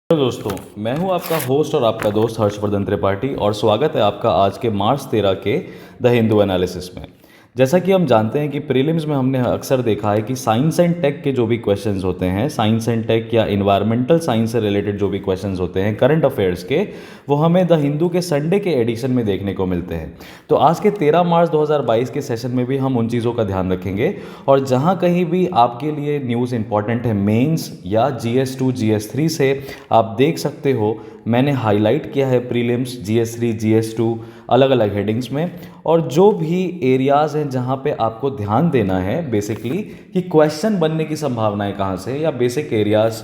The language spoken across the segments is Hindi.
हेलो दोस्तों, मैं हूं आपका होस्ट और आपका दोस्त हर्षवर्धन त्रिपाठी और स्वागत है आपका आज के मार्च 13 के द हिंदू एनालिसिस में। जैसा कि हम जानते हैं कि प्रीलिम्स में हमने अक्सर देखा है कि साइंस एंड टेक के जो भी क्वेश्चंस होते हैं, साइंस एंड टेक या इन्वायरमेंटल साइंस से रिलेटेड जो भी क्वेश्चंस होते हैं करंट अफेयर्स के, वो हमें द हिंदू के संडे के एडिशन में देखने को मिलते हैं। तो आज के 13 मार्च 2022 के सेशन में भी हम उन चीज़ों का ध्यान रखेंगे और जहाँ कहीं भी आपके लिए न्यूज़ इंपॉर्टेंट है मेंस या GS2 GS3 से, आप देख सकते हो मैंने हाईलाइट किया है प्रीलिम्स, GS3 GS2 अलग अलग हेडिंग्स में। और जो भी एरियाज़ हैं जहाँ पे आपको ध्यान देना है बेसिकली कि क्वेश्चन बनने की संभावनाएं कहाँ से या बेसिक एरियाज़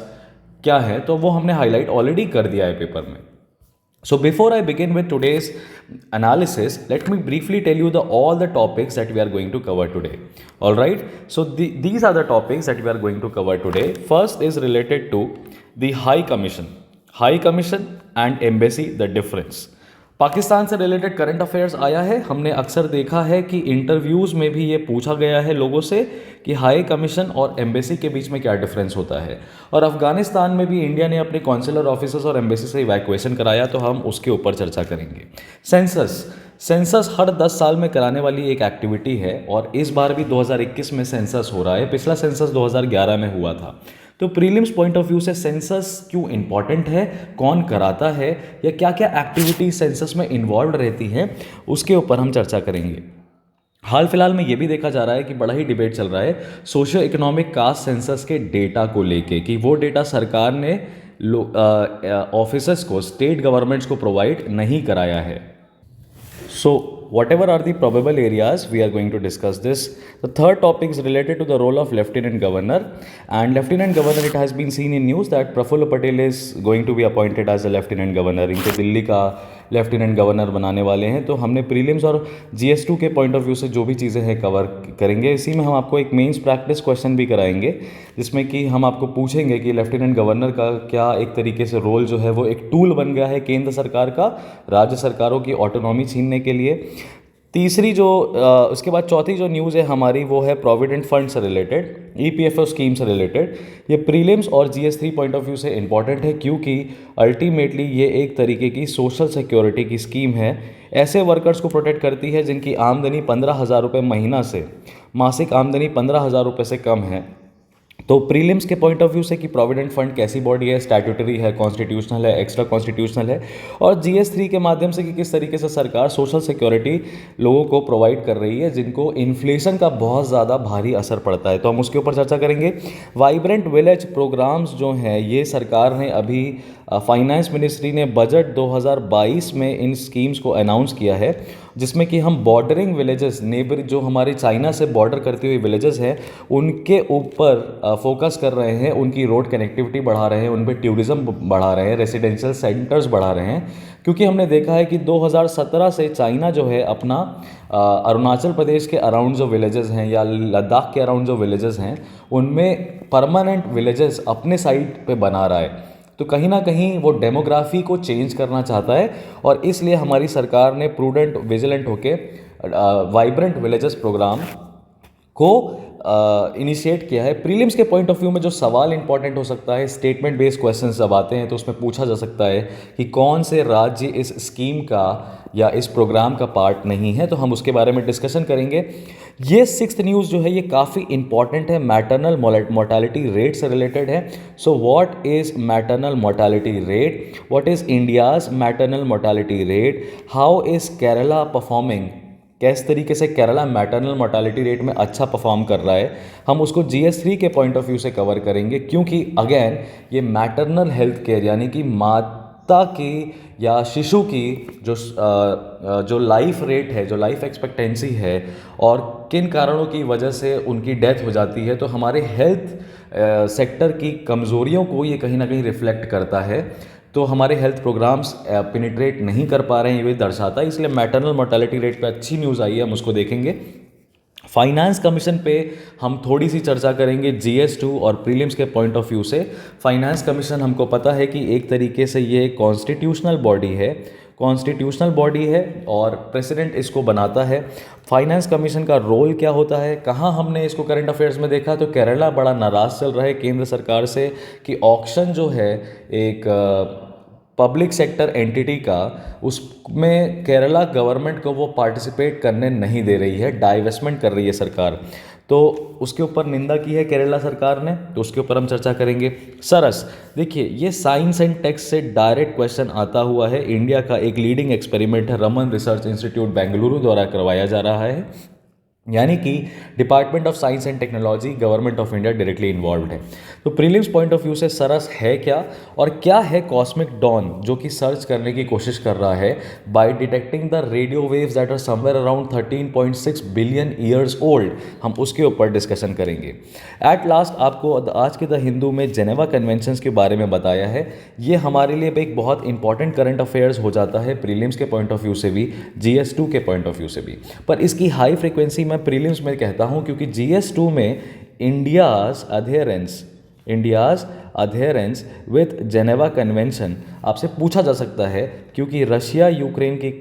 क्या है, तो वो हमने हाईलाइट ऑलरेडी कर दिया है पेपर में। So before I begin with today's analysis, let me briefly tell you all the topics that we are going to cover today. All right. So these are the topics that we are going to cover today. First is related to the High Commission and Embassy, the difference. Pakistan से रिलेटेड करंट अफेयर्स आया है। हमने अक्सर देखा है कि इंटरव्यूज़ में भी ये पूछा गया है लोगों से कि हाई कमीशन और एम्बेसी के बीच में क्या डिफरेंस होता है। और अफगानिस्तान में भी इंडिया ने अपने कॉन्सुलर ऑफिसर्स और एम्बेसी से इवैक्यूएशन कराया, तो हम उसके ऊपर चर्चा करेंगे। सेंसस हर 10 साल में कराने वाली एक एक्टिविटी है और इस बार भी 2021 में सेंसस हो रहा है। पिछला सेंसस 2011 में हुआ था। तो प्रीलिम्स पॉइंट ऑफ व्यू से सेंसस क्यों इंपॉर्टेंट है, कौन कराता है, या क्या क्या एक्टिविटीज सेंसस में इन्वॉल्व रहती हैं, उसके ऊपर हम चर्चा करेंगे। हाल फिलहाल में ये भी देखा जा रहा है कि बड़ा ही डिबेट चल रहा है सोशियो इकोनॉमिक कास्ट सेंसस के डेटा को लेके कि वो डेटा सरकार ने ऑफिसर्स को, स्टेट गवर्नमेंट्स को प्रोवाइड नहीं कराया है। So whatever are the probable areas, we are going to discuss this. The third topic is related to the role of Lieutenant Governor, and Lieutenant Governor, it has been seen in news that Prafulla Patel is going to be appointed as a Lieutenant Governor. इनको दिल्ली का लेफ्टिनेंट गवर्नर बनाने वाले हैं। तो हमने प्रीलिम्स और GS2 के पॉइंट ऑफ व्यू से जो भी चीज़ें हैं कवर करेंगे। इसी में हम आपको एक मेंस प्रैक्टिस क्वेश्चन भी कराएंगे जिसमें कि हम आपको पूछेंगे कि लेफ्टिनेंट गवर्नर का क्या एक तरीके से रोल जो है वो एक टूल बन गया है केंद्र सरकार का राज्य सरकारों की ऑटोनॉमी छीनने के लिए। तीसरी जो उसके बाद चौथी जो न्यूज़ है हमारी वो है प्रोविडेंट फंड से रिलेटेड, EPFO स्कीम से रिलेटेड। ये प्रीलिम्स और GS3 पॉइंट ऑफ व्यू से इंपॉर्टेंट है क्योंकि अल्टीमेटली ये एक तरीके की सोशल सिक्योरिटी की स्कीम है। ऐसे वर्कर्स को प्रोटेक्ट करती है जिनकी आमदनी 15,000 रुपये महीना से, मासिक आमदनी 15,000 रुपये से कम है। तो प्रीलिम्स के पॉइंट ऑफ व्यू से कि प्रोविडेंट फंड कैसी बॉडी है, स्टैट्यूटरी है, कॉन्स्टिट्यूशनल है, एक्स्ट्रा कॉन्स्टिट्यूशनल है, और GS3 के माध्यम से कि किस तरीके से सरकार सोशल सिक्योरिटी लोगों को प्रोवाइड कर रही है जिनको इन्फ्लेशन का बहुत ज़्यादा भारी असर पड़ता है। तो हम उसके ऊपर चर्चा करेंगे। वाइब्रेंट विलेज प्रोग्राम्स जो हैं ये सरकार ने अभी फाइनेंस मिनिस्ट्री ने बजट 2022 में इन स्कीम्स को अनाउंस किया है जिसमें कि हम बॉर्डरिंग विलेजेस, नेबर जो हमारे चाइना से बॉर्डर करती हुई विलेजेस हैं उनके ऊपर फोकस कर रहे हैं, उनकी रोड कनेक्टिविटी बढ़ा रहे हैं, उन पर टूरिज़्म बढ़ा रहे हैं, रेसिडेंशियल सेंटर्स बढ़ा रहे हैं। क्योंकि हमने देखा है कि 2017 से चाइना जो है अपना अरुणाचल प्रदेश के अराउंड जो विलेजेस हैं या लद्दाख के अराउंड जो विलेजेस हैं उनमें परमानेंट विलेजेस अपने साइड पे बना रहा है। तो कहीं ना कहीं वो डेमोग्राफी को चेंज करना चाहता है और इसलिए हमारी सरकार ने प्रूडेंट विजिलेंट होके वाइब्रेंट विलेजेस प्रोग्राम को इनिशिएट किया है। प्रीलिम्स के पॉइंट ऑफ व्यू में जो सवाल इंपॉर्टेंट हो सकता है, स्टेटमेंट बेस्ड क्वेश्चंस जब आते हैं तो उसमें पूछा जा सकता है कि कौन से राज्य इस स्कीम का या इस प्रोग्राम का पार्ट नहीं है, तो हम उसके बारे में डिस्कशन करेंगे। ये सिक्स्थ न्यूज़ जो है ये काफ़ी इंपॉर्टेंट है, मैटरनल मोर्टालिटी रेट से रिलेटेड है। So what is maternal mortality rate, what is India's maternal mortality rate, how is Kerala performing, किस तरीके से केरला मैटरनल मोर्टालिटी रेट में अच्छा परफॉर्म कर रहा है, हम उसको GS3 के पॉइंट ऑफ व्यू से कवर करेंगे। क्योंकि अगेन ये मैटरनल हेल्थ केयर यानी कि माता की या शिशु की जो लाइफ रेट है, जो लाइफ एक्सपेक्टेंसी है और किन कारणों की वजह से उनकी डेथ हो जाती है, तो हमारे हेल्थ सेक्टर की कमज़ोरियों को ये कहीं ना कहीं रिफ्लेक्ट करता है। तो हमारे हेल्थ प्रोग्राम्स पेनिट्रेट नहीं कर पा रहे हैं ये दर्शाता है, इसलिए मैटरनल मोर्टालिटी रेट पे अच्छी न्यूज़ आई है, हम उसको देखेंगे। फाइनेंस कमीशन पे हम थोड़ी सी चर्चा करेंगे GS2 और प्रीलिम्स के पॉइंट ऑफ व्यू से। फाइनेंस कमीशन हमको पता है कि एक तरीके से ये कॉन्स्टिट्यूशनल बॉडी है। कॉन्स्टिट्यूशनल बॉडी है और प्रेसिडेंट इसको बनाता है। फाइनेंस कमीशन का रोल क्या होता है, कहाँ हमने इसको करंट अफेयर्स में देखा, तो केरला बड़ा नाराज़ चल रहा है केंद्र सरकार से कि ऑक्शन जो है एक पब्लिक सेक्टर एंटिटी का, उसमें केरला गवर्नमेंट को वो पार्टिसिपेट करने नहीं दे रही है, डाइवेस्टमेंट कर रही है सरकार। तो उसके ऊपर निंदा की है केरला सरकार ने, तो उसके ऊपर हम चर्चा करेंगे। सरस, देखिए ये साइंस एंड टेक्स से डायरेक्ट क्वेश्चन आता हुआ है। इंडिया का एक लीडिंग एक्सपेरिमेंट है, रमन रिसर्च इंस्टीट्यूट बेंगलुरु द्वारा करवाया जा रहा है, यानी कि department of science and technology government of India directly involve है। तो प्रीलिम्स पॉइंट ऑफ व्यू से सरस है क्या, और क्या है कॉस्मिक डॉन, जो कि सर्च करने की कोशिश कर रहा है by detecting the radio waves that are somewhere around 13.6 billion years old, हम उसके ऊपर डिस्कशन करेंगे। एट लास्ट आपको आज के द हिंदू में जेनेवा कन्वेंशंस के बारे में बताया है। ये हमारे लिए एक बहुत इंपॉर्टेंट करंट अफेयर्स हो जाता है, प्रीलिम्स के पॉइंट ऑफ व्यू से भी, GS2 के पॉइंट ऑफ व्यू से भी। पर इसकी हाई फ्रिक्वेंसी मैं प्रीलिम्स में कहता हूं क्योंकि GS2 में India's adherence with Geneva convention आपसे पूछा जा सकता है, क्योंकि रशिया यूक्रेन की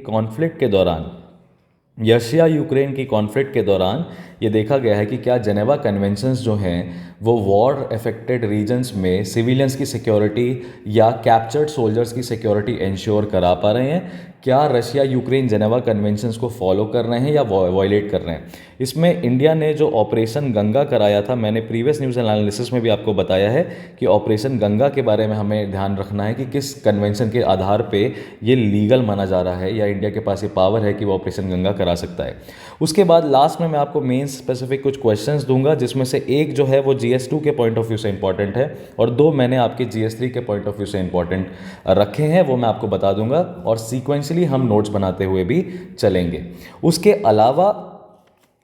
कॉन्फ्लिक्ट के दौरान ये देखा गया है कि क्या जेनेवा कन्वेंशंस जो हैं वो वॉर अफेक्टेड रीजन्स में सिविलियंस की सिक्योरिटी या कैप्चर्ड सोल्जर्स की सिक्योरिटी इंश्योर करा पा रहे हैं, क्या रशिया यूक्रेन जेनेवा कन्वेंशंस को फॉलो कर रहे हैं या वॉयलेट कर रहे हैं। इसमें इंडिया ने जो ऑपरेशन गंगा कराया था, मैंने प्रीवियस न्यूज़ एनालिसिस में भी आपको बताया है कि ऑपरेशन गंगा के बारे में हमें ध्यान रखना है कि किस कन्वेंशन के आधार पे ये लीगल माना जा रहा है या इंडिया के पास ये पावर है कि वो ऑपरेशन गंगा करा सकता है। उसके बाद लास्ट में मैं आपको मेन स्पेसिफिक कुछ क्वेश्चंस दूंगा, जिसमें से एक जो है वो GS2 के पॉइंट ऑफ व्यू से इंपॉर्टेंट है और दो मैंने आपके GS3 के पॉइंट ऑफ व्यू से इंपॉर्टेंट रखे हैं, वो मैं आपको बता दूंगा और सीक्वेंशली हम नोट्स बनाते हुए भी चलेंगे। उसके अलावा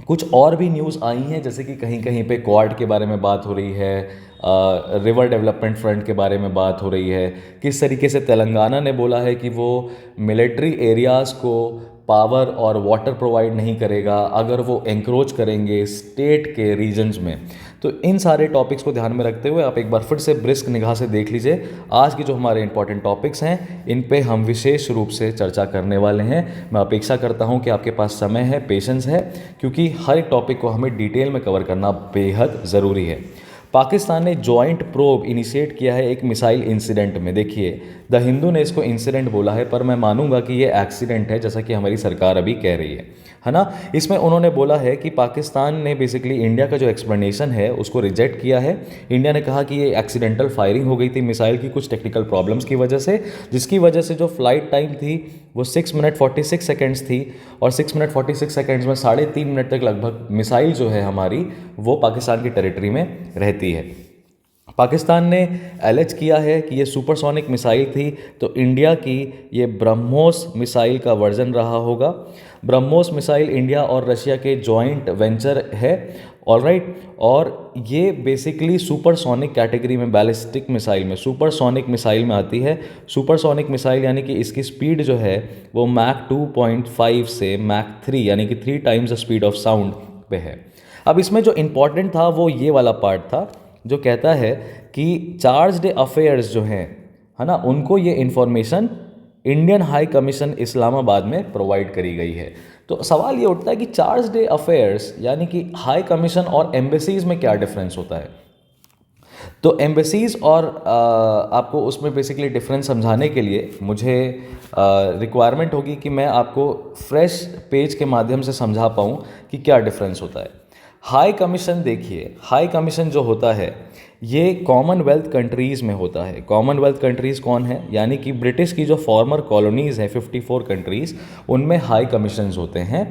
कुछ और भी न्यूज़ आई हैं, जैसे कि कहीं कहीं पे क्वाड के बारे में बात हो रही है, रिवर डेवलपमेंट फ्रंट के बारे में बात हो रही है, किस तरीके से तेलंगाना ने बोला है कि वो मिलिट्री एरियाज़ को पावर और वाटर प्रोवाइड नहीं करेगा अगर वो एंक्रोच करेंगे स्टेट के रीजन्स में। तो इन सारे टॉपिक्स को ध्यान में रखते हुए आप एक बार फिर से ब्रिस्क निगाह से देख लीजिए आज के जो हमारे इंपॉर्टेंट टॉपिक्स हैं, इन पे हम विशेष रूप से चर्चा करने वाले हैं। मैं अपेक्षा करता हूं कि आपके पास समय है, पेशेंस है, क्योंकि हर एक टॉपिक को हमें डिटेल में कवर करना बेहद ज़रूरी है। पाकिस्तान ने जॉइंट प्रोब इनिशिएट किया है एक मिसाइल इंसिडेंट में। देखिए द हिंदू ने इसको इंसिडेंट बोला है, पर मैं मानूंगा कि ये एक्सीडेंट है, जैसा कि हमारी सरकार अभी कह रही है ना। इसमें उन्होंने बोला है कि पाकिस्तान ने बेसिकली इंडिया का जो एक्सप्लेनेशन है उसको रिजेक्ट किया है। इंडिया ने कहा कि ये एक्सीडेंटल फायरिंग हो गई थी मिसाइल की कुछ टेक्निकल प्रॉब्लम्स की वजह से, जिसकी वजह से जो फ्लाइट टाइम थी वो 6 मिनट 46 सेकेंड्स थी और 6 मिनट 46 सेकेंड्स में 3.5 मिनट तक लगभग मिसाइल जो है हमारी वो पाकिस्तान की टेरिटरी में रहती है। पाकिस्तान ने एलेज किया है कि ये सुपरसोनिक मिसाइल थी, तो इंडिया की ये ब्रह्मोस मिसाइल का वर्जन रहा होगा। ब्रह्मोस मिसाइल इंडिया और रशिया के जॉइंट वेंचर है, ऑलराइट, और ये बेसिकली सुपरसोनिक कैटेगरी में, बैलिस्टिक मिसाइल में, सुपरसोनिक मिसाइल में आती है। सुपरसोनिक मिसाइल यानी कि इसकी स्पीड जो है वो मैक 2.5 से मैक 3 यानी कि 3 times the speed of sound पे है। अब इसमें जो इम्पॉर्टेंट था वो ये वाला पार्ट था जो कहता है कि चार्ज्ड अफेयर्स जो हैं, है ना, उनको ये information Indian high commission Islamabad में प्रोवाइड करी गई है। तो सवाल ये उठता है कि चार्ज्ड अफेयर्स यानी कि हाई कमीशन और एम्बेसीज में क्या डिफरेंस होता है। तो एम्बेसीज और आपको उसमें बेसिकली डिफरेंस समझाने के लिए मुझे रिक्वायरमेंट होगी कि मैं आपको फ्रेश पेज के माध्यम से समझा पाऊँ कि क्या डिफरेंस होता है। हाई कमीशन, देखिए हाई कमीशन जो होता है ये कॉमनवेल्थ कंट्रीज़ में होता है। कॉमनवेल्थ कंट्रीज़ कौन है, यानी कि ब्रिटिश की जो फॉर्मर कॉलोनीज़ हैं 54 कंट्रीज़, उनमें हाई कमीशंस होते हैं।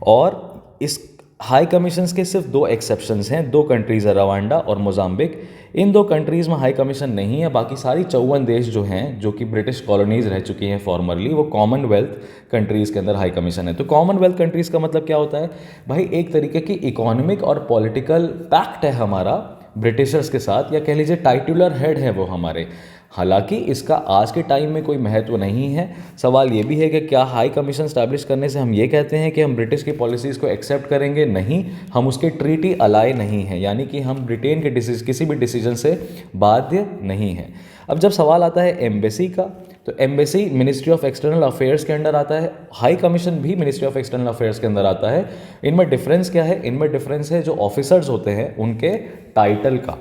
और इस हाई कमीशंस के सिर्फ 2 एक्सेप्शंस हैं, 2 कंट्रीज़ है, रवांडा और मोजाम्बिक। इन 2 कंट्रीज़ में हाई कमीशन नहीं है। बाकी सारी 54 देश जो हैं जो कि ब्रिटिश कॉलोनीज़ रह चुकी हैं फॉर्मरली, वो कॉमनवेल्थ कंट्रीज़ के अंदर हाई कमीशन है। तो कॉमनवेल्थ कंट्रीज़ का मतलब क्या होता है भाई, एक तरीके की इकोनॉमिक और पॉलिटिकल पैक्ट है हमारा ब्रिटिशर्स के साथ, या कह लीजिए टाइटुलर हेड है वो हमारे। हालांकि इसका आज के टाइम में कोई महत्व नहीं है। सवाल ये भी है कि क्या हाई कमीशन स्टैब्लिश करने से हम ये कहते हैं कि हम ब्रिटिश की पॉलिसीज़ को एक्सेप्ट करेंगे? नहीं, हम उसके ट्रीटी अलाय नहीं हैं, यानी कि हम ब्रिटेन के किसी भी डिसीजन से बाध्य नहीं हैं। अब जब सवाल आता है एम्बेसी का, तो embassy ministry of external affairs के अंडर आता है, हाई कमीशन भी मिनिस्ट्री ऑफ एक्सटर्नल अफेयर्स के अंदर आता है। इनमें डिफरेंस क्या है? इनमें डिफरेंस है जो ऑफिसर्स होते हैं उनके टाइटल का।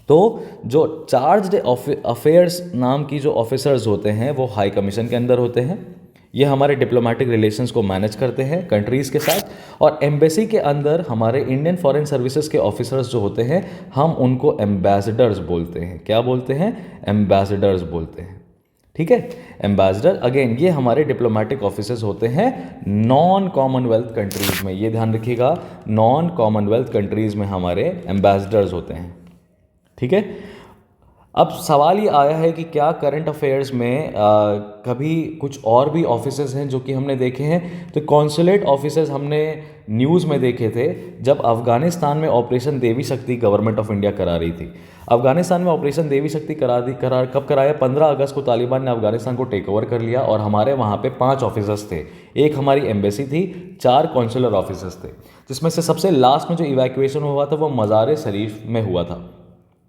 तो जो चार्ज्ड अफेयर्स नाम की जो ऑफिसर्स होते हैं वो हाई कमीशन के अंदर होते हैं। ये हमारे डिप्लोमेटिक रिलेशंस को मैनेज करते हैं कंट्रीज़ के साथ। और एम्बेसी के अंदर हमारे इंडियन फॉरेन सर्विसेज के ऑफिसर्स जो होते हैं हम उनको एम्बेसडर्स बोलते हैं। क्या बोलते हैं? एम्बेसडर्स बोलते हैं। ठीक है, एम्बेसडर अगेन ये हमारे डिप्लोमेटिक ऑफिसर्स होते हैं नॉन कॉमनवेल्थ कंट्रीज़ में। ये ध्यान रखिएगा, नॉन कॉमनवेल्थ कंट्रीज़ में हमारे एम्बेसडर्स होते हैं। ठीक है, अब सवाल ये आया है कि क्या करंट अफेयर्स में कभी कुछ और भी ऑफिसर्स हैं जो कि हमने देखे हैं? तो कॉन्सुलेट ऑफिसर्स हमने न्यूज़ में देखे थे जब अफ़गानिस्तान में ऑपरेशन देवी शक्ति गवर्नमेंट ऑफ इंडिया करा रही थी। अफ़गानिस्तान में ऑपरेशन देवी शक्ति कब कराया? 15 अगस्त को तालिबान ने अफ़गानिस्तान को टेक ओवर कर लिया और हमारे वहाँ पे 5 ऑफिसर्स थे। एक हमारी एम्बेसी थी, 4 कॉन्सुलर ऑफिसर्स थे, जिसमें से सबसे लास्ट में जो इवैक्यूएशन हुआ था वो मज़ार शरीफ में हुआ था।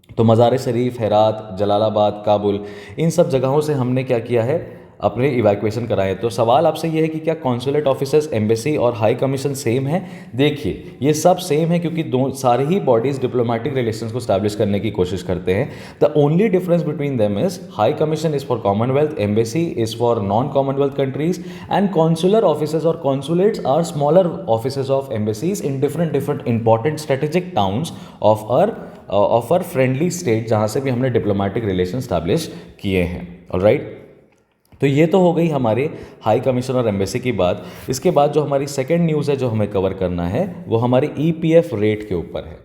तो मज़ार शरीफ, हेरात, जलालाबाद, काबुल, इन सब जगहों से हमने क्या किया है? अपने इवैक्यूएशन कराए। तो सवाल आपसे ये है कि क्या कॉन्सुलेट ऑफिसर्स, एम्बेसी और हाई कमीशन सेम है? देखिए, ये सब सेम है क्योंकि सारे ही बॉडीज़ डिप्लोमेटिक रिलेशंस को स्टैब्लिश करने की कोशिश करते हैं। The only difference between them is high commission is for Commonwealth, embassy is for non Commonwealth countries, and consular officers और consulates are smaller officers of embassies in different important strategic towns of our friendly state, जहाँ से भी हमने डिप्लोमेटिक रिलेशन स्टैब्लिश किए हैं। ऑलराइट, तो ये तो हो गई हमारे हाई कमीशन और एम्बेसी की बात। इसके बाद जो हमारी सेकंड न्यूज़ है जो हमें कवर करना है वो हमारी ईपीएफ रेट के ऊपर है,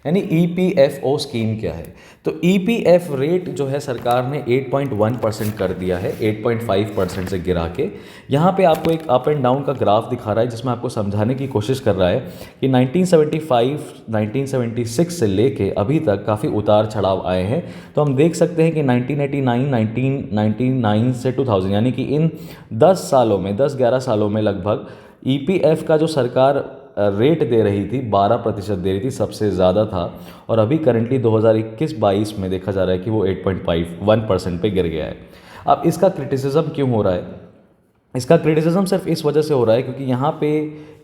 यानी ईपीएफओ स्कीम क्या है। तो ईपीएफ रेट जो है सरकार ने 8.1% कर दिया है, 8.5% से गिरा के। यहाँ पे आपको एक अप एंड डाउन का ग्राफ दिखा रहा है जिसमें आपको समझाने की कोशिश कर रहा है कि 1975, 1976 से लेके अभी तक काफ़ी उतार चढ़ाव आए हैं। तो हम देख सकते हैं कि 1989, 1999 से 2000 यानी कि इन 10 सालों में, 10-11 सालों में लगभग ईपीएफ का जो सरकार रेट दे रही थी 12% दे रही थी, सबसे ज़्यादा था। और अभी करंटली 2021-22 में देखा जा रहा है कि वो 8.51% पे गिर गया है। अब इसका क्रिटिसिज्म क्यों हो रहा है? इसका क्रिटिसिज्म सिर्फ इस वजह से हो रहा है क्योंकि यहाँ पे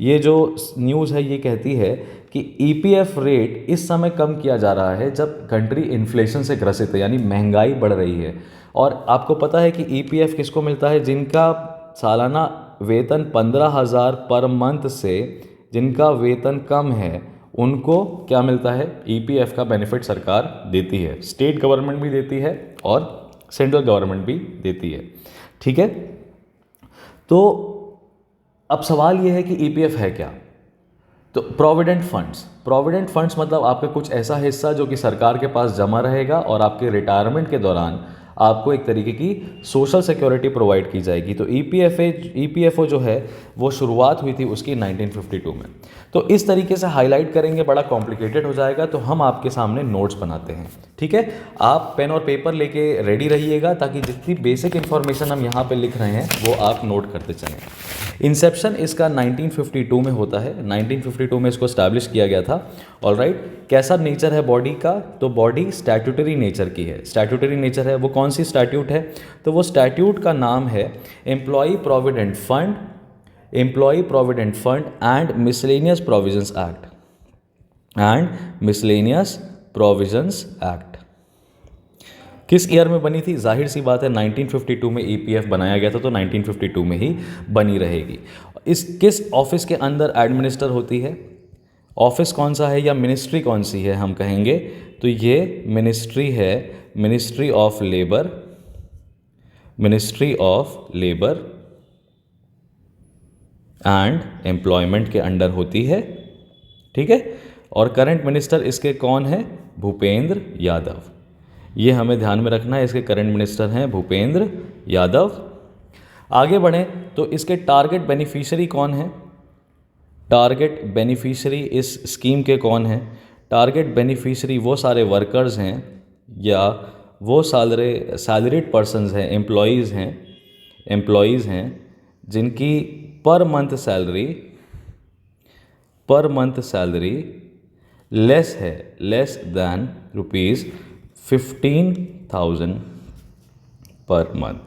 ये जो न्यूज़ है ये कहती है कि ईपीएफ रेट इस समय कम किया जा रहा है जब कंट्री इन्फ्लेशन से ग्रसित है, यानी महंगाई बढ़ रही है। और आपको पता है कि ईपीएफ किसको मिलता है? जिनका सालाना वेतन 15,000 पर मंथ से जिनका वेतन कम है उनको क्या मिलता है? ईपीएफ का बेनिफिट सरकार देती है, स्टेट गवर्नमेंट भी देती है और सेंट्रल गवर्नमेंट भी देती है। ठीक है, तो अब सवाल ये है कि ईपीएफ है क्या? तो प्रोविडेंट फंड्स मतलब आपका कुछ ऐसा हिस्सा जो कि सरकार के पास जमा रहेगा और आपके रिटायरमेंट के दौरान आपको एक तरीके की सोशल सिक्योरिटी प्रोवाइड की जाएगी। तो ईपीएफओ जो है वो शुरुआत हुई थी उसकी 1952 में। तो इस तरीके से हाईलाइट करेंगे, बड़ा कॉम्प्लिकेटेड हो जाएगा, तो हम आपके सामने नोट्स बनाते हैं। ठीक है, आप पेन और पेपर लेके रेडी रहिएगा ताकि जितनी बेसिक इन्फॉर्मेशन हम यहाँ पे लिख रहे हैं वो आप नोट करते चलें। इंसेप्शन इसका 1952 में होता है, 1952 में इसको स्टैब्लिश किया गया था। ऑलराइट, कैसा नेचर है बॉडी का? तो बॉडी स्टैट्यूटरी नेचर की है। स्टैट्यूटरी नेचर है, वो कौन सी स्टैट्यूट है? तो वो स्टैट्यूट का नाम है employee provident fund and miscellaneous provisions act. किस ईयर में बनी थी? जाहिर सी बात है 1952 में ईपीएफ बनाया गया था, तो 1952 में ही बनी रहेगी। इस किस ऑफिस के अंदर एडमिनिस्टर होती है? ऑफिस कौन सा है या मिनिस्ट्री कौन सी है हम कहेंगे? तो ये मिनिस्ट्री है, ministry of labour and employment के अंडर होती है। ठीक है, और करंट मिनिस्टर इसके कौन है? भूपेंद्र यादव। ये हमें ध्यान में रखना है, इसके करंट मिनिस्टर हैं भूपेंद्र यादव। आगे बढ़ें तो इसके टारगेट बेनिफिशियरी कौन है? टारगेट बेनिफिशियरी इस स्कीम के कौन है? टारगेट बेनिफिशियरी वो सारे वर्कर्स हैं या वो सैलरीड पर्सनस हैं, एम्प्लॉयज़ हैं जिनकी per month salary less than ₹15,000 per month.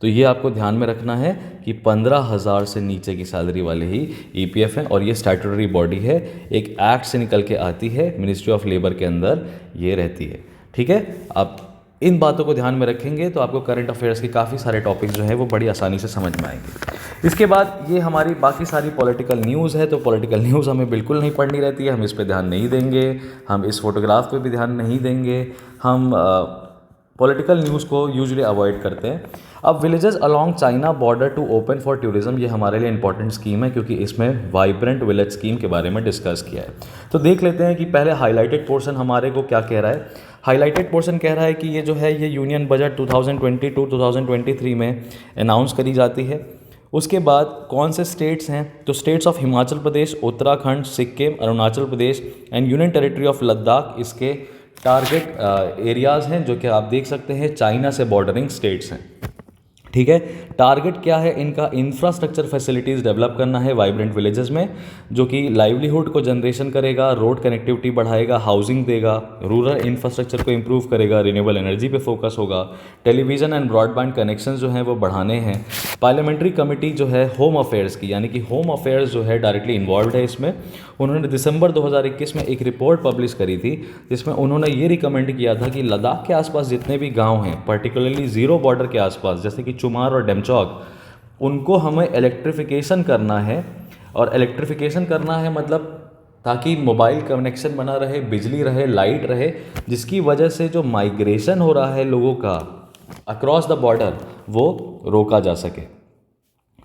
तो ये आपको ध्यान में रखना है कि 15,000 से नीचे की सैलरी वाले ही ईपीएफ हैं, और ये स्टैट्यूटरी बॉडी है, एक एक्ट से निकल के आती है, मिनिस्ट्री ऑफ लेबर के अंदर ये रहती है। ठीक है, आप इन बातों को ध्यान में रखेंगे तो आपको करंट अफेयर्स के काफ़ी सारे टॉपिक्स जो है वो बड़ी आसानी से समझ में आएंगे। इसके बाद ये हमारी बाकी सारी पॉलिटिकल न्यूज़ है, तो पॉलिटिकल न्यूज़ हमें बिल्कुल नहीं पढ़नी रहती है, हम इस पे ध्यान नहीं देंगे, हम इस फोटोग्राफ पे भी ध्यान नहीं देंगे, हम पॉलिटिकल न्यूज़ को यूजुअली अवॉइड करते हैं। अब villages along China border to open for tourism, ये हमारे लिए इंपॉर्टेंट स्कीम है क्योंकि इसमें वाइब्रेंट विलेज स्कीम के बारे में डिस्कस किया है। तो देख लेते हैं कि पहले हाईलाइटेड पोर्शन हमारे को क्या कह रहा है। हाईलाइटेड पोर्शन कह रहा है कि ये जो है ये यूनियन बजट 2022-2023 में अनाउंस करी जाती है। उसके बाद कौन से स्टेट्स हैं, तो states of Himachal Pradesh, Uttarakhand, Sikkim, Arunachal Pradesh and union territory of Ladakh इसके टारगेट एरियाज़ हैं जो कि आप देख सकते हैं चाइना से बॉर्डरिंग स्टेट्स हैं। ठीक है, टारगेट क्या है इनका, इंफ्रास्ट्रक्चर फैसिलिटीज़ डेवलप करना है वाइब्रेंट विलेजेस में, जो कि लाइवलीहुड को जनरेशन करेगा, रोड कनेक्टिविटी बढ़ाएगा, हाउसिंग देगा, रूरल इंफ्रास्ट्रक्चर को इंप्रूव करेगा, रिन्यूएबल एनर्जी पे फोकस होगा, टेलीविज़न एंड ब्रॉडबैंड कनेक्शन जो हैं वो बढ़ाने हैं। पार्लियामेंट्री कमेटी जो है होम अफेयर्स की, यानी कि होम अफेयर्स जो है डायरेक्टली इन्वॉल्व है इसमें, उन्होंने दिसंबर 2021 में एक रिपोर्ट पब्लिश करी थी जिसमें उन्होंने ये रिकमेंड किया था कि लद्दाख के आसपास जितने भी गांव हैं, पर्टिकुलरली ज़ीरो बॉर्डर के आसपास जैसे कि चुमार और डेमचौक, उनको हमें इलेक्ट्रिफिकेशन करना है। और इलेक्ट्रिफिकेशन करना है मतलब ताकि मोबाइल कनेक्शन बना रहे, बिजली रहे, लाइट रहे, जिसकी वजह से जो माइग्रेशन हो रहा है लोगों का अक्रॉस द बॉर्डर वो रोका जा सके।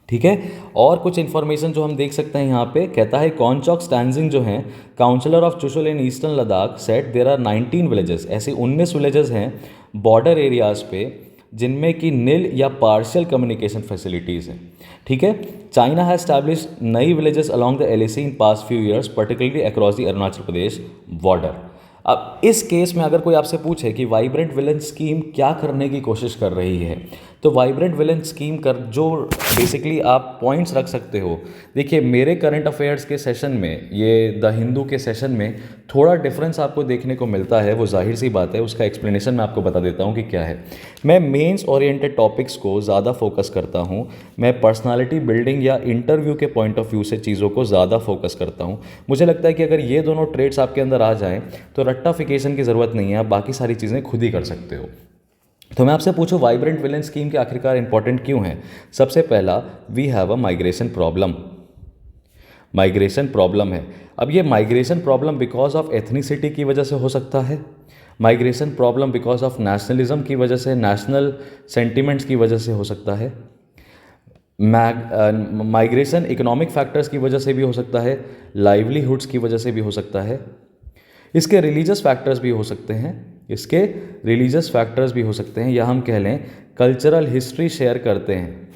ठीक है, और कुछ इन्फॉर्मेशन जो हम देख सकते हैं यहाँ पे कहता है कॉन्चॉक स्टैंजिंग जो हैं councillor of Chushul in eastern Ladakh said there are 19 villages, ऐसे 19 विलेजेस हैं बॉर्डर एरियाज़ पे जिनमें कि नील या पार्शियल कम्युनिकेशन फैसिलिटीज़ हैं। ठीक है, चाइना हैज एस्टैब्लिश नई villages along the LAC in past few years particularly across the Arunachal Pradesh border. अब इस केस में अगर कोई आपसे पूछे कि वाइब्रेंट विलेज स्कीम क्या करने की कोशिश कर रही है, तो वाइब्रेंट विलेज स्कीम कर जो बेसिकली आप पॉइंट्स रख सकते हो। देखिए, मेरे करंट अफेयर्स के सेशन में, ये द हिंदू के सेशन में थोड़ा डिफरेंस आपको देखने को मिलता है, वो जाहिर सी बात है, उसका एक्सप्लेनेशन मैं आपको बता देता हूँ कि क्या है। मैं मेंस ओरिएंटेड टॉपिक्स को ज़्यादा फोकस करता हूँ, मैं पर्सनालिटी बिल्डिंग या इंटरव्यू के पॉइंट ऑफ व्यू से चीज़ों को ज़्यादा फोकस करता हूँ। मुझे लगता है कि अगर ये दोनों ट्रेड्स आपके अंदर आ जाएँ तो रट्टाफिकेशन की ज़रूरत नहीं है, आप बाकी सारी चीज़ें खुद ही कर सकते हो। तो मैं आपसे पूछूं वाइब्रेंट विलेज स्कीम के आखिरकार इंपॉर्टेंट क्यों है। सबसे पहला, we have a migration problem. Migration problem है। अब ये migration problem because of ethnicity की वजह से हो सकता है, migration problem because of nationalism की वजह से, नेशनल सेंटिमेंट्स की वजह से हो सकता है, माइग्रेशन इकोनॉमिक फैक्टर्स की वजह से भी हो सकता है, लाइवलीहुड्स की वजह से भी हो सकता है, इसके रिलीजियस फैक्टर्स भी हो सकते हैं, इसके रिलीजियस फैक्टर्स भी हो सकते हैं, या हम कह लें कल्चरल हिस्ट्री शेयर करते हैं।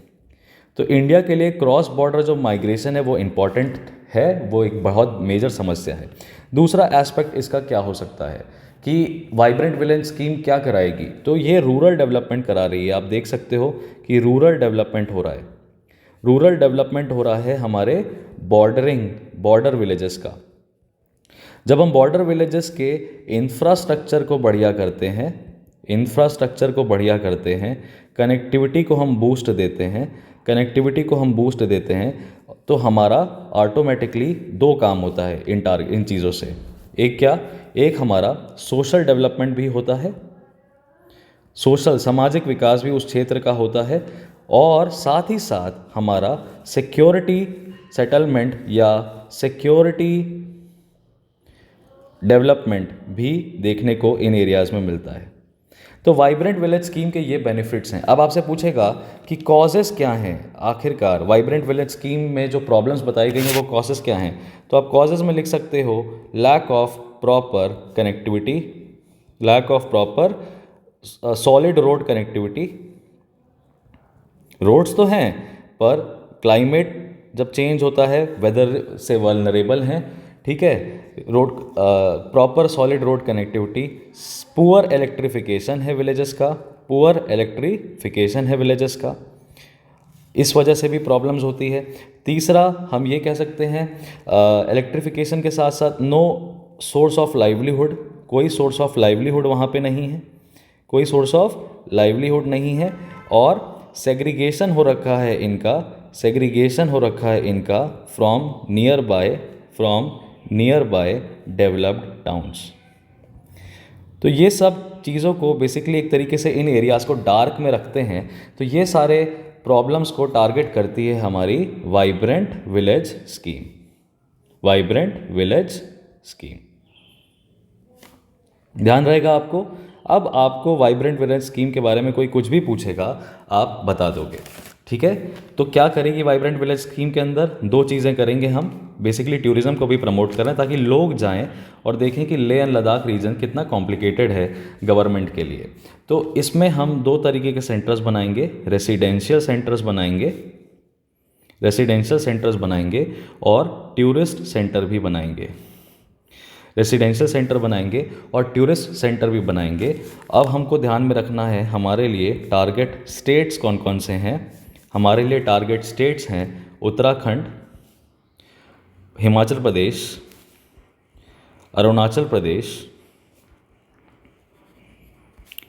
तो इंडिया के लिए क्रॉस बॉर्डर जो माइग्रेशन है वो इम्पॉर्टेंट है, वो एक बहुत मेजर समस्या है। दूसरा एस्पेक्ट इसका क्या हो सकता है कि वाइब्रेंट विलेज स्कीम क्या कराएगी, तो ये रूरल डेवलपमेंट करा रही है। आप देख सकते हो कि रूरल डेवलपमेंट हो रहा है, रूरल डेवलपमेंट हो रहा है हमारे बॉर्डर विलेजेस का। जब हम बॉर्डर विलेजेस के इंफ्रास्ट्रक्चर को बढ़िया करते हैं, कनेक्टिविटी को हम बूस्ट देते हैं, तो हमारा ऑटोमेटिकली दो काम होता है इन चीज़ों से। एक क्या, एक हमारा सोशल डेवलपमेंट भी होता है, सोशल सामाजिक विकास भी उस क्षेत्र का होता है, और साथ ही साथ हमारा सिक्योरिटी सेटलमेंट या सिक्योरिटी डेवलपमेंट भी देखने को इन एरियाज़ में मिलता है। तो वाइब्रेंट विलेज स्कीम के ये बेनिफिट्स हैं। अब आपसे पूछेगा कि कॉजेज़ क्या हैं, आखिरकार वाइब्रेंट विलेज स्कीम में जो प्रॉब्लम्स बताई गई हैं वो कॉजेज़ क्या हैं। तो आप कॉजेज़ में लिख सकते हो lack of proper connectivity, lack of proper solid road connectivity. Roads तो हैं पर क्लाइमेट जब चेंज होता है वेदर से वल्नरेबल हैं। ठीक है, road proper solid road connectivity, poor electrification है विलेजेस का, इस वजह से भी प्रॉब्लम्स होती है। तीसरा हम ये कह सकते हैं इलेक्ट्रिफिकेशन के साथ साथ नो सोर्स ऑफ लाइवलीहुड, कोई सोर्स ऑफ लाइवलीहुड वहाँ पे नहीं है, और सेग्रीगेशन हो रखा है इनका from near by developed towns. तो ये सब चीज़ों को बेसिकली एक तरीके से इन एरियाज़ को डार्क में रखते हैं। तो ये सारे प्रॉब्लम्स को टारगेट करती है हमारी वाइब्रेंट विलेज स्कीम। ध्यान रहेगा आपको। अब आपको वाइब्रेंट विलेज स्कीम के बारे में कोई कुछ भी पूछेगा आप बता दोगे, ठीक है। तो क्या करेंगे वाइब्रेंट विलेज स्कीम के अंदर? दो चीज़ें करेंगे हम। बेसिकली टूरिज़्म को भी प्रमोट करें ताकि लोग जाएं और देखें कि लेह एंड लद्दाख रीजन कितना कॉम्प्लिकेटेड है गवर्नमेंट के लिए। तो इसमें हम दो तरीके के सेंटर्स बनाएंगे, रेसिडेंशियल सेंटर्स बनाएंगे और टूरिस्ट सेंटर भी बनाएंगे। रेसिडेंशियल सेंटर बनाएंगे और टूरिस्ट सेंटर भी बनाएंगे। अब हमको ध्यान में रखना है हमारे लिए टारगेट स्टेट्स कौन कौन से हैं। हमारे लिए टारगेट स्टेट्स हैं Uttarakhand, Himachal Pradesh, Arunachal Pradesh,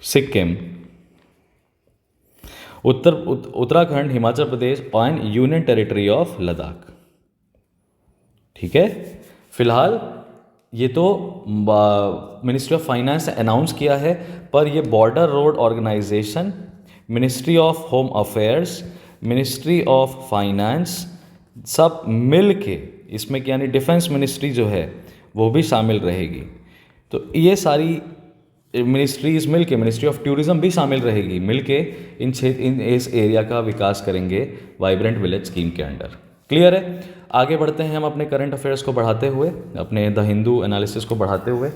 Sikkim, Uttarakhand, Himachal Pradesh and union territory of Ladakh, ठीक है। फिलहाल ये तो मिनिस्ट्री ऑफ फाइनेंस ने अनाउंस किया है, पर ये Border Road Organisation, Ministry of Home Affairs, Ministry of Finance सब मिल के इसमें यानी डिफेंस मिनिस्ट्री जो है वो भी शामिल रहेगी। तो ये सारी मिनिस्ट्रीज़ मिल के, मिनिस्ट्री ऑफ टूरिज़्म भी शामिल रहेगी, मिल के इस एरिया का विकास करेंगे वाइब्रेंट विलेज स्कीम के अंडर। क्लियर है। आगे बढ़ते हैं हम अपने करंट अफेयर्स को बढ़ाते हुए, अपने द हिंदू एनालिसिस को बढ़ाते हुए।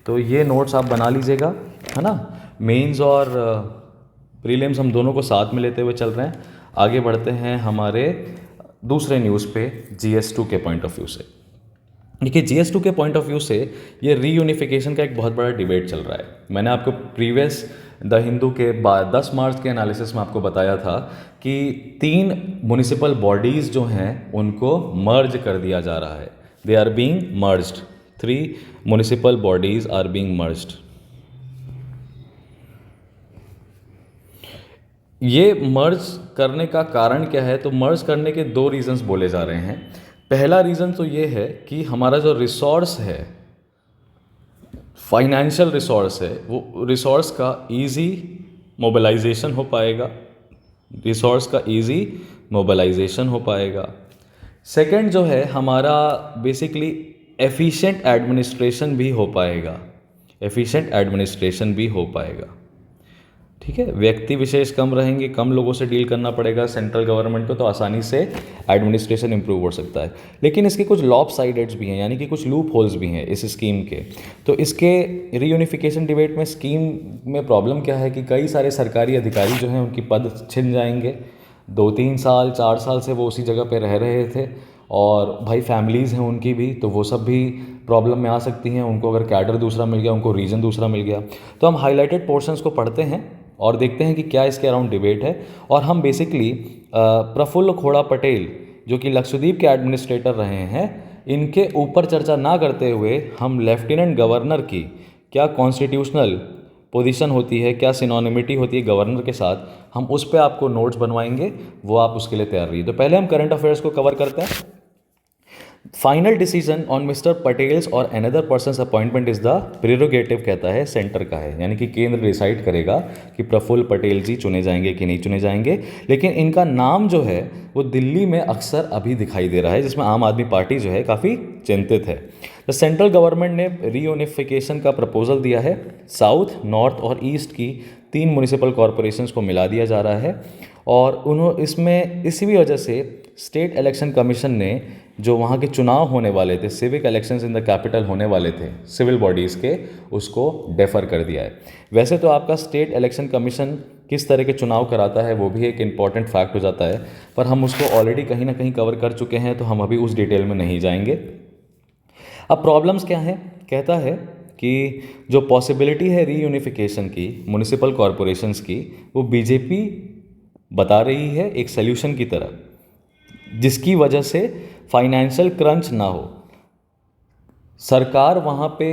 तो ये नोट्स आप बना लीजिएगा, है ना। मेंस और प्रीलिम्स हम दोनों को साथ में लेते हुए चल रहे हैं। आगे बढ़ते हैं हमारे दूसरे न्यूज़ पे GS2 के पॉइंट ऑफ व्यू से। देखिए GS2 के पॉइंट ऑफ व्यू से ये रीयूनिफिकेशन का एक बहुत बड़ा डिबेट चल रहा है। मैंने आपको प्रीवियस द हिंदू के 10 मार्च के एनालिसिस में आपको बताया था कि 3 म्युनिसिपल बॉडीज़ जो हैं उनको मर्ज कर दिया जा रहा है। They are being merged, 3 municipal bodies are being merged. ये मर्ज करने का कारण क्या है? तो मर्ज करने के 2 रीजंस बोले जा रहे हैं। पहला रीज़न तो ये है कि हमारा जो रिसोर्स है, फाइनेंशियल रिसोर्स है, वो रिसोर्स का ईजी मोबिलाइजेशन हो पाएगा। सेकंड जो है हमारा बेसिकली एफिशिएंट एडमिनिस्ट्रेशन भी हो पाएगा, ठीक है। व्यक्ति विशेष कम रहेंगे, कम लोगों से डील करना पड़ेगा सेंट्रल गवर्नमेंट को, तो आसानी से एडमिनिस्ट्रेशन इंप्रूव हो सकता है। लेकिन इसके कुछ लॉप साइडेड्स भी हैं, यानी कि कुछ लूप होल्स भी हैं इस स्कीम के। तो इसके रीयूनिफिकेशन डिबेट में स्कीम में प्रॉब्लम क्या है कि कई सारे सरकारी अधिकारी जो हैं उनकी पद छिन जाएंगे। 2-3 साल 4 साल से वो उसी जगह पे रह रहे थे, और भाई फैमिलीज़ हैं उनकी भी, तो वो सब भी प्रॉब्लम में आ सकती हैं। उनको अगर कैडर दूसरा मिल गया, उनको रीजन दूसरा मिल गया। तो हम हाईलाइटेड पोर्शंस को पढ़ते हैं और देखते हैं कि क्या इसके अराउंड डिबेट है। और हम बेसिकली प्रफुल्ल खोड़ा पटेल जो कि लक्षद्वीप के एडमिनिस्ट्रेटर रहे हैं, इनके ऊपर चर्चा ना करते हुए हम लेफ्टिनेंट गवर्नर की क्या कॉन्स्टिट्यूशनल पोजीशन होती है, क्या सिनोनिमिटी होती है गवर्नर के साथ, हम उस पर आपको नोट्स बनवाएंगे। वो आप उसके लिए तैयार रहिए। तो पहले हम करंट अफेयर्स को कवर करते हैं। Final decision on Mr Patel's और another person's appointment is the prerogative कहता है सेंटर का है, यानी कि केंद्र डिसाइड करेगा कि प्रफुल्ल पटेल जी चुने जाएंगे कि नहीं चुने जाएंगे। लेकिन इनका नाम जो है वो दिल्ली में अक्सर अभी दिखाई दे रहा है, जिसमें आम आदमी पार्टी जो है काफ़ी चिंतित है। तो सेंट्रल गवर्नमेंट ने रीयूनिफिकेशन का प्रपोजल दिया है। साउथ, नॉर्थ और ईस्ट की 3 म्युनिसिपल कॉरपोरेशंस को मिला दिया जा रहा है। और इसमें इसी भी वजह से स्टेट इलेक्शन कमीशन ने जो वहाँ के चुनाव होने वाले थे, civic elections in the capital होने वाले थे सिविल बॉडीज़ के, उसको डेफर कर दिया है। वैसे तो आपका स्टेट इलेक्शन कमीशन किस तरह के चुनाव कराता है वो भी एक इम्पॉर्टेंट फैक्ट हो जाता है, पर हम उसको ऑलरेडी कहीं ना कहीं कवर कर चुके हैं, तो हम अभी उस डिटेल में नहीं जाएंगे। अब प्रॉब्लम्स क्या हैं? कहता है कि जो पॉसिबिलिटी है रीयूनिफिकेशन की म्युनिसिपल कॉरपोरेशंस की, वो बीजेपी बता रही है एक सल्यूशन की तरह, जिसकी वजह से फाइनेंशियल क्रंच ना हो। सरकार वहाँ पे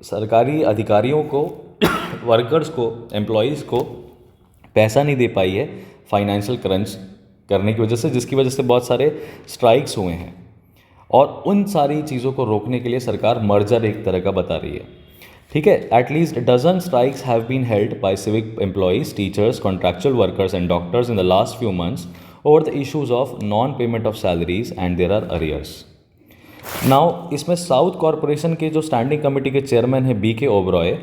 सरकारी अधिकारियों को, वर्कर्स को, एम्प्लॉयज़ को पैसा नहीं दे पाई है फाइनेंशियल क्रंच करने की वजह से, जिसकी वजह से बहुत सारे स्ट्राइक्स हुए हैं। और उन सारी चीज़ों को रोकने के लिए सरकार मर्जर एक तरह का बता रही है। ठीक है, at least dozen strikes have been held by civic employees, teachers, contractual workers and doctors in the last few months over the issues of non payment of salaries and there are arrears. Now इसमें साउथ कॉरपोरेशन के जो स्टैंडिंग कमेटी के चेयरमैन हैं बी के ओबरॉय,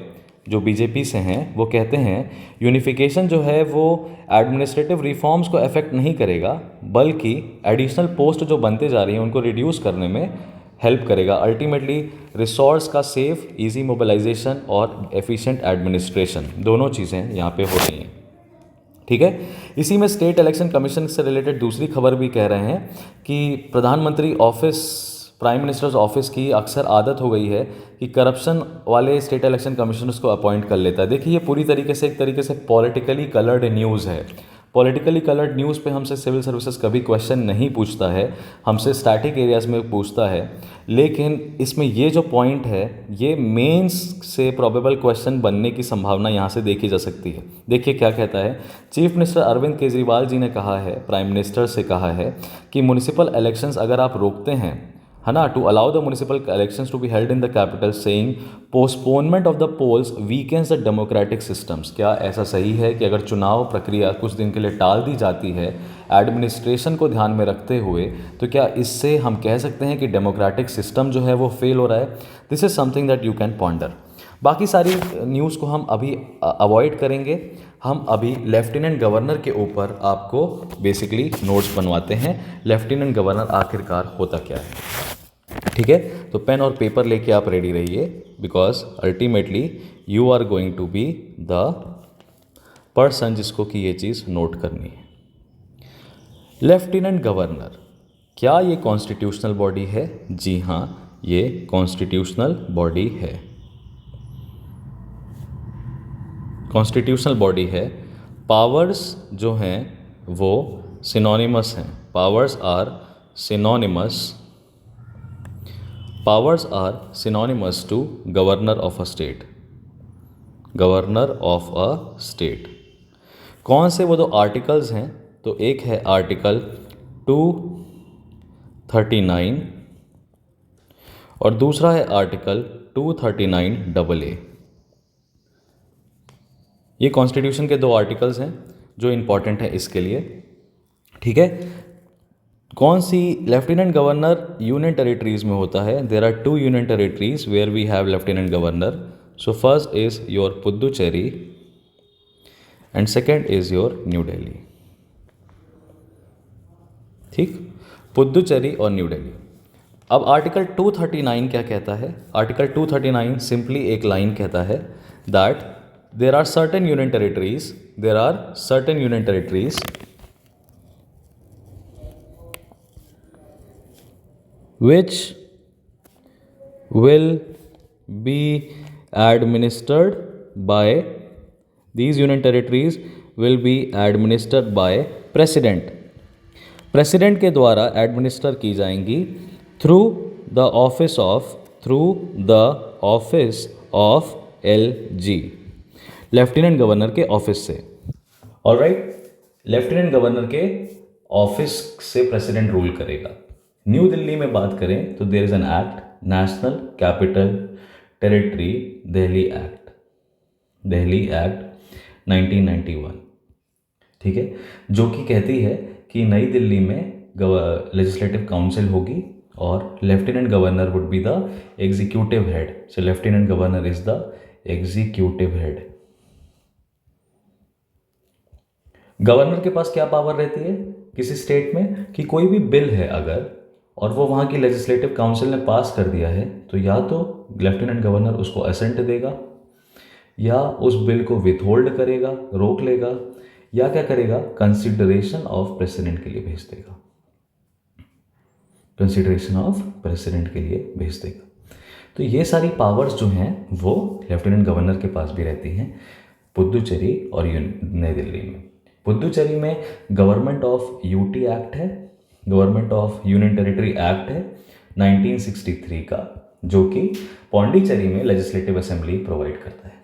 जो बीजेपी से हैं, वो कहते हैं यूनिफिकेशन जो है वो एडमिनिस्ट्रेटिव रिफॉर्म्स को अफेक्ट नहीं करेगा, बल्कि एडिशनल पोस्ट जो बनते जा रही हैं उनको रिड्यूस करने में हेल्प करेगा। अल्टीमेटली रिसोर्स का सेफ, इजी मोबिलाइजेशन और एफिशिएंट एडमिनिस्ट्रेशन, दोनों चीज़ें यहाँ पे हो रही हैं। ठीक है, इसी में स्टेट इलेक्शन कमीशन से रिलेटेड दूसरी खबर भी कह रहे हैं कि प्रधानमंत्री ऑफिस, प्राइम मिनिस्टर्स ऑफिस की अक्सर आदत हो गई है कि करप्शन वाले स्टेट इलेक्शन कमिश्नर्स को अपॉइंट कर लेता है। देखिए, ये पूरी तरीके से एक तरीके से पॉलिटिकली कलर्ड न्यूज़ है। पॉलिटिकली कलर्ड न्यूज़ पे हमसे सिविल सर्विसेज कभी क्वेश्चन नहीं पूछता है, हमसे स्टैटिक एरियाज़ में पूछता है। लेकिन इसमें ये जो पॉइंट है, ये मेंस से प्रोबेबल क्वेश्चन बनने की संभावना यहाँ से देखी जा सकती है। देखिए क्या कहता है चीफ मिनिस्टर अरविंद केजरीवाल जी ने कहा है, प्राइम मिनिस्टर से कहा है कि म्यूनिसिपल इलेक्शंस अगर आप रोकते हैं, है ना, to allow the municipal elections to be held in the capital, saying postponement of the polls weakens the democratic systems. क्या ऐसा सही है कि अगर चुनाव प्रक्रिया कुछ दिन के लिए टाल दी जाती है एडमिनिस्ट्रेशन को ध्यान में रखते हुए, तो क्या इससे हम कह सकते हैं कि डेमोक्रेटिक सिस्टम जो है वो फेल हो रहा है? This is something that you can ponder. बाकी सारी न्यूज़ को हम अभी अवॉइड करेंगे। हम अभी लेफ्टिनेंट गवर्नर के ऊपर आपको बेसिकली नोट्स बनवाते हैं। लेफ्टिनेंट गवर्नर आखिरकार होता क्या है? ठीक है, तो पेन और पेपर लेके आप रेडी रहिए, because ultimately you are going to be the person जिसको कि ये चीज़ नोट करनी है। लेफ्टिनेंट गवर्नर, क्या ये कॉन्स्टिट्यूशनल बॉडी है? जी हाँ, ये कॉन्स्टिट्यूशनल बॉडी है। कॉन्स्टिट्यूशनल बॉडी है। पावर्स जो हैं वो सिनोनिमस हैं। Powers are synonymous, powers are synonymous to governor of a state, governor of a state. कौन से वो दो आर्टिकल्स हैं? तो एक है आर्टिकल 239 और दूसरा है आर्टिकल 239AA। ये कॉन्स्टिट्यूशन के दो आर्टिकल्स हैं जो इंपॉर्टेंट हैं इसके लिए। ठीक है, कौन सी? लेफ्टिनेंट गवर्नर यूनियन टेरिटरीज में होता है। There are 2 union territories where we have lieutenant governor. So first is your Puducherry and second is your new Delhi. ठीक, पुदुचेरी और न्यू दिल्ली। अब आर्टिकल 239 क्या कहता है? आर्टिकल 239 सिंपली एक लाइन कहता है that there are certain union territories, there are certain union territories which will be administered by, these union territories will be administered by president। President के द्वारा एडमिनिस्टर की जाएंगी through the office of LG, lieutenant governor के ऑफिस से। ऑलराइट, लेफ्टिनेंट गवर्नर के ऑफिस से प्रेसिडेंट रूल करेगा। न्यू दिल्ली में बात करें तो there is an act, national capital territory Delhi act, Delhi act 1991। ठीक है, जो कि कहती है कि नई दिल्ली में लेजिस्लेटिव काउंसिल होगी और lieutenant governor would be the executive head. So lieutenant governor is the executive head. Governor के पास क्या पावर रहती है किसी स्टेट में? कि कोई भी बिल है अगर और वो वहाँ की लेजिस्लेटिव काउंसिल ने पास कर दिया है, तो या तो लेफ्टिनेंट गवर्नर उसको असेंट देगा, या उस बिल को विथहोल्ड करेगा, रोक लेगा, या क्या करेगा, कंसिडरेशन ऑफ प्रेसिडेंट के लिए भेज देगा, कंसिडरेशन ऑफ प्रेसिडेंट के लिए भेज देगा। तो ये सारी पावर्स जो हैं वो लेफ्टिनेंट गवर्नर के पास भी रहती हैं पुदुचेरी और नई दिल्ली में। पुदुचेरी में गवर्नमेंट ऑफ यूटी एक्ट है, government of union territory act है 1963 का, जो कि पौंडीचेरी में लेजिस्लेटिव असेंबली प्रोवाइड करता है।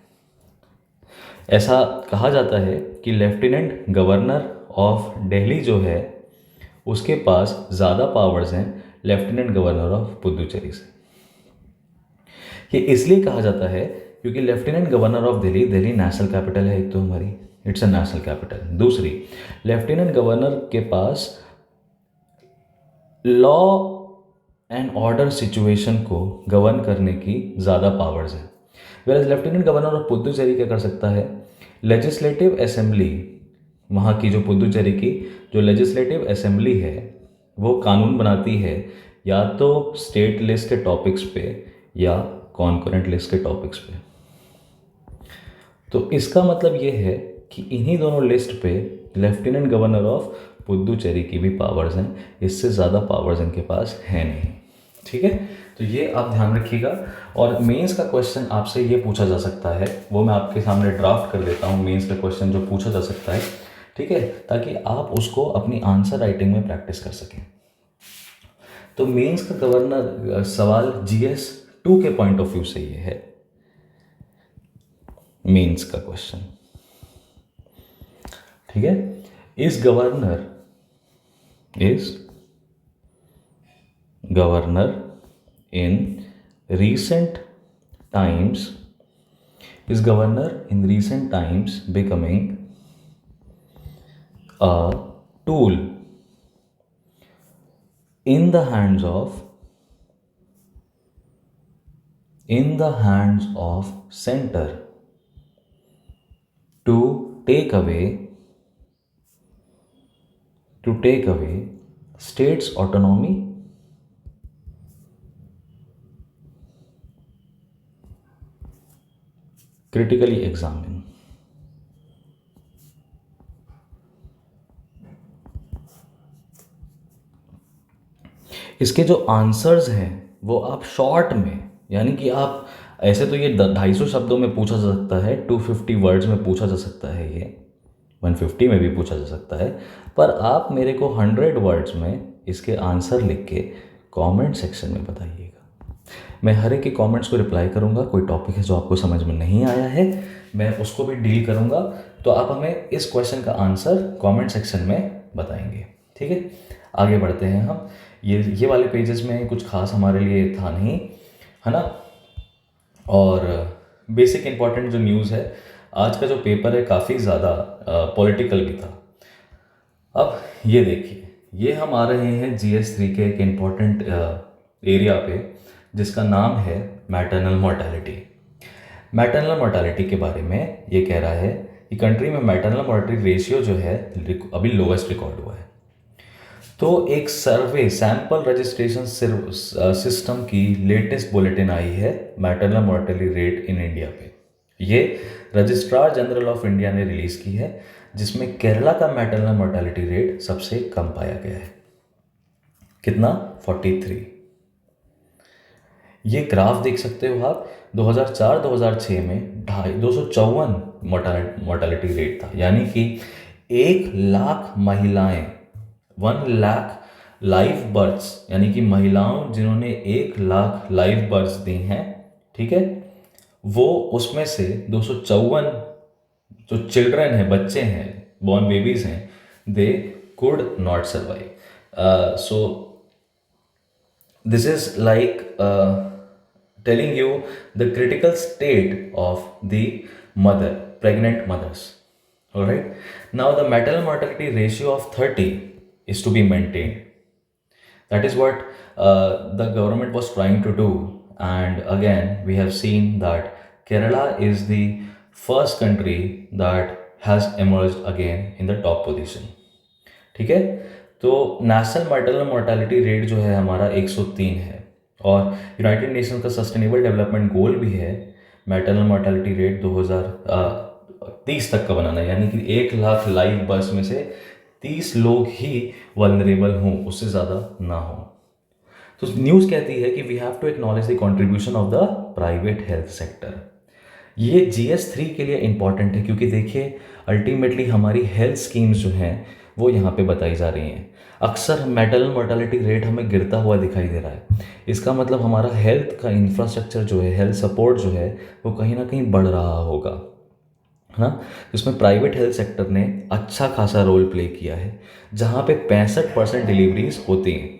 ऐसा कहा जाता है कि लेफ्टिनेंट गवर्नर ऑफ दिल्ली जो है उसके पास ज़्यादा पावर्स हैं लेफ्टिनेंट गवर्नर ऑफ पुदुचेरी से। ये इसलिए कहा जाता है क्योंकि lieutenant governor of Delhi, Delhi national capital है एक तो हमारी, इट्स अ नेशनल कैपिटल। दूसरी, लेफ्टिनेंट गवर्नर के पास लॉ एंड ऑर्डर सिचुएशन को गवर्न करने की ज़्यादा पावर्स हैं। Where lieutenant governor of Puducherry क्या कर सकता है, लेजिस्लेटिव असेंबली, वहाँ की जो पुदुचेरी की जो लेजिस्लेटिव असेंबली है वो कानून बनाती है या तो स्टेट लिस्ट के टॉपिक्स पे या कॉन्करेंट लिस्ट के टॉपिक्स पे। तो इसका मतलब ये है कि इन्हीं दोनों लिस्ट पे लेफ्टिनेंट गवर्नर ऑफ पुदुचेरी की भी पावर्स हैं, इससे ज़्यादा पावर्स इनके पास है नहीं। ठीक है, तो ये आप ध्यान रखिएगा। और मेंस का क्वेश्चन आपसे ये पूछा जा सकता है, वो मैं आपके सामने ड्राफ्ट कर देता हूँ, मेंस का क्वेश्चन जो पूछा जा सकता है, ठीक है, ताकि आप उसको अपनी आंसर राइटिंग में प्रैक्टिस कर सकें। तो मेंस का गवर्नर सवाल GS 2 के पॉइंट ऑफ व्यू से ये है मेंस का क्वेश्चन। ठीक है, is governor in recent times becoming a tool in the hands of center to take away states autonomy? Critically examine. इसके जो आंसर्स हैं वो आप शॉर्ट में, यानी कि आप ऐसे तो ये 250 शब्दों में पूछा जा सकता है, 250 वर्ड्स में पूछा जा सकता है, ये 150 में भी पूछा जा सकता है, पर आप मेरे को 100 वर्ड्स में इसके आंसर लिख के कमेंट सेक्शन में बताइएगा। मैं हर एक के कमेंट्स को रिप्लाई करूंगा। कोई टॉपिक है जो आपको समझ में नहीं आया है, मैं उसको भी डील करूंगा, तो आप हमें इस क्वेश्चन का आंसर कमेंट सेक्शन में बताएंगे। ठीक है, आगे बढ़ते हैं हम। ये वाले पेजेस में कुछ खास हमारे लिए था नहीं, है ना। और बेसिक इंपॉर्टेंट जो न्यूज़ है, आज का जो पेपर है काफ़ी ज़्यादा पॉलिटिकल भी था। अब ये देखिए, ये हम आ रहे हैं GS 3 के एक इम्पॉर्टेंट एरिया पे जिसका नाम है मैटरनल मोर्टेलिटी। मैटरनल मोर्टेलिटी के बारे में ये कह रहा है कि कंट्री में मैटरनल मोर्टेलिटी रेशियो जो है अभी लोवेस्ट रिकॉर्ड हुआ है। तो एक सर्वे सैंपल रजिस्ट्रेशन सिस्टम की लेटेस्ट बुलेटिन आई है maternal mortality rate in India पे। ये रजिस्ट्रार जनरल ऑफ इंडिया ने रिलीज़ की है, जिसमें केरला का मैटरनल मोर्टेलिटी रेट सबसे कम पाया गया है। कितना? 43। ये ग्राफ देख सकते हो आप, 2004-2006 में 254 मोर्टेलिटी रेट था, यानी कि 1 लाख महिलाएं, 1 लाख लाइव बर्थ्स, यानी कि महिलाओं जिन्होंने 1 लाख लाइव बर्थ्स दी हैं, ठीक है, वो उसमें से 254 जो चिल्ड्रन हैं, बच्चे हैं, बॉर्न बेबीज हैं, they could not survive. So this is like telling you the critical state of the mother, pregnant mothers. All right. Now the maternal mortality ratio of 30 is to be maintained. That is what the government was trying to do. And again, we have seen that Kerala is the first country that has emerged again in the top position. ठीक है, तो नेशनल मैटरनल मोर्टेलिटी रेट जो है हमारा 103 है, और यूनाइटेड नेशन का सस्टेनेबल डेवलपमेंट गोल भी है मैटरनल मोर्टेलिटी रेट 2030 तक का बनाना, यानी कि 1 लाख लाइव बर्थ में से 30 लोग ही वल्नरेबल हों, उससे ज़्यादा ना हो। तो न्यूज़ कहती है कि we have to acknowledge the contribution of the private health sector. ये GS 3 के लिए इम्पॉर्टेंट है, क्योंकि देखिए अल्टीमेटली हमारी हेल्थ स्कीम्स जो हैं वो यहाँ पे बताई जा रही हैं। अक्सर मैटरनल मोर्टेलिटी रेट हमें गिरता हुआ दिखाई दे रहा है, इसका मतलब हमारा हेल्थ का इंफ्रास्ट्रक्चर जो है, हेल्थ सपोर्ट जो है, वो कहीं ना कहीं बढ़ रहा होगा। है ना। इसमें प्राइवेट हेल्थ सेक्टर ने अच्छा खासा रोल प्ले किया है, जहाँ पे 65% डिलीवरीज होती हैं।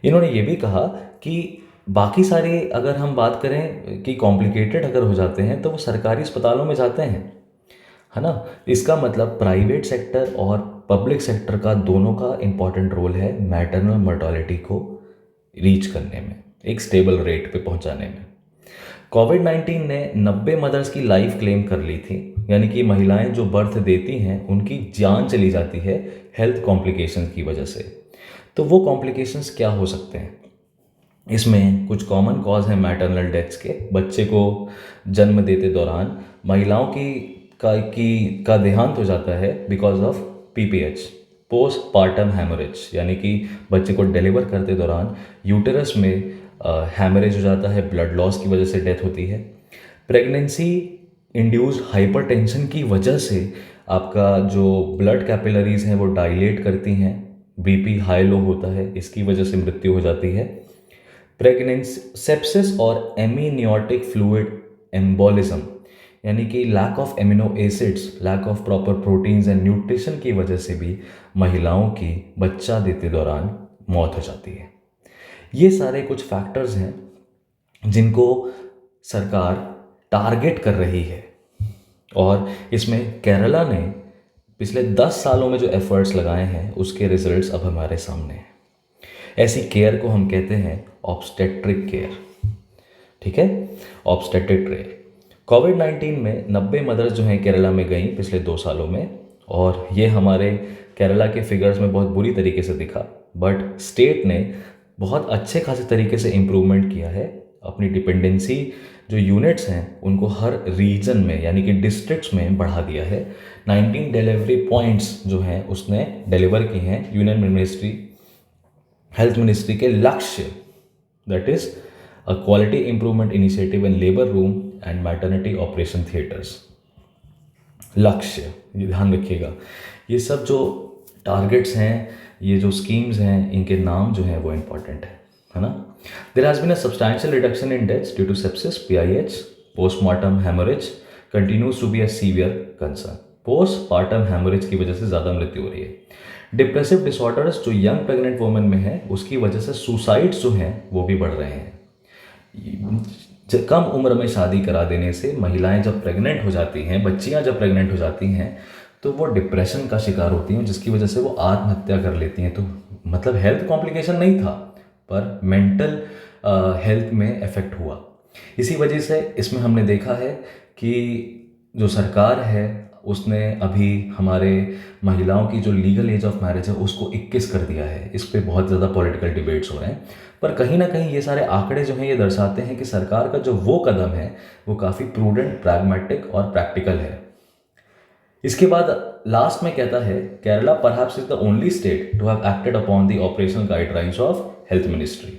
इन्होंने ये भी कहा कि बाकी सारे अगर हम बात करें कि कॉम्प्लिकेटेड अगर हो जाते हैं तो वो सरकारी अस्पतालों में जाते हैं, है ना। इसका मतलब प्राइवेट सेक्टर और पब्लिक सेक्टर का दोनों का इम्पॉर्टेंट रोल है मैटरनल मोर्टालिटी को रीच करने में, एक स्टेबल रेट पे पहुंचाने में। कोविड-19 ने 90 मदर्स की लाइफ क्लेम कर ली थी, यानी कि महिलाएं जो बर्थ देती हैं उनकी जान चली जाती है हेल्थ कॉम्प्लिकेशंस की वजह से। तो वो कॉम्प्लिकेशंस क्या हो सकते हैं? इसमें कुछ कॉमन कॉज हैं मैटरनल डेथ्स के। बच्चे को जन्म देते दौरान महिलाओं का देहांत हो जाता है because of PPH, post partum haemorrhage, यानी कि बच्चे को डिलीवर करते दौरान यूटेरस में हैमरेज हो जाता है, ब्लड लॉस की वजह से डेथ होती है। प्रेगनेंसी इंड्यूस्ड हाइपरटेंशन की वजह से आपका जो ब्लड कैपिलरीज हैं वो डायलेट करती हैं, बीपी हाई लो होता है, इसकी वजह से मृत्यु हो जाती है। प्रेगनेंसी सेप्सिस और एमिनियोटिक फ्लूइड एम्बोलिज्म, यानी कि lack of amino acids, lack of proper proteins and nutrition की वजह से भी महिलाओं की बच्चा देते दौरान मौत हो जाती है। ये सारे कुछ फैक्टर्स हैं जिनको सरकार टारगेट कर रही है, और इसमें केरला ने पिछले 10 सालों में जो एफर्ट्स लगाए हैं उसके रिजल्ट्स अब हमारे सामने हैं। ऐसी केयर को हम कहते हैं ऑब्स्टेट्रिक केयर, ठीक है, ऑब्स्टेट्रिक केयर। कोविड-19 में 90 मदर्स जो हैं केरला में गई पिछले 2 सालों में, और ये हमारे केरला के फिगर्स में बहुत बुरी तरीके से दिखा, बट स्टेट ने बहुत अच्छे खासे तरीके से इम्प्रूवमेंट किया है। अपनी डिपेंडेंसी जो यूनिट्स हैं उनको हर रीजन में यानी कि डिस्ट्रिक्ट्स में बढ़ा दिया है। 19 डिलीवरी पॉइंट्स जो हैं उसने डिलीवर की हैं यूनियन मिनिस्ट्री, हेल्थ मिनिस्ट्री के लक्ष्य, that is a quality improvement initiative in labour room and maternity operation theatres. लक्ष्य, ये ध्यान रखिएगा, ये सब जो टारगेट्स हैं, ये जो स्कीम्स हैं, इनके नाम जो हैं वो इंपॉर्टेंट है ना। There has been a substantial reduction in deaths due to sepsis, PIH, postmortem haemorrhage continues to be a severe concern. Postmortem haemorrhage की वजह से ज़्यादा मृत्यु हो रही है। डिप्रेसिव डिसऑर्डर्स जो यंग प्रेग्नेंट वुमेन में है उसकी वजह से सुसाइड्स जो हैं वो भी बढ़ रहे हैं। कम उम्र में शादी करा देने से महिलाएं जब प्रेग्नेंट हो जाती हैं, बच्चियां जब प्रेग्नेंट हो जाती हैं तो वो डिप्रेशन का शिकार होती हैं, जिसकी वजह से वो आत्महत्या कर लेती हैं। तो मतलब हेल्थ कॉम्प्लिकेशन नहीं था पर मेंटल हेल्थ में इफेक्ट हुआ। इसी वजह से इसमें हमने देखा है कि जो सरकार है उसने अभी हमारे महिलाओं की जो लीगल एज ऑफ मैरिज है उसको 21 कर दिया है। इस पे बहुत ज़्यादा पॉलिटिकल डिबेट्स हो रहे हैं, पर कहीं ना कहीं ये सारे आंकड़े जो हैं ये दर्शाते हैं कि सरकार का जो वो कदम है वो काफ़ी प्रूडेंट, प्रैग्मेटिक और प्रैक्टिकल है। इसके बाद लास्ट में कहता है Kerala perhaps is the only state to have acted upon the operational guidelines of health ministry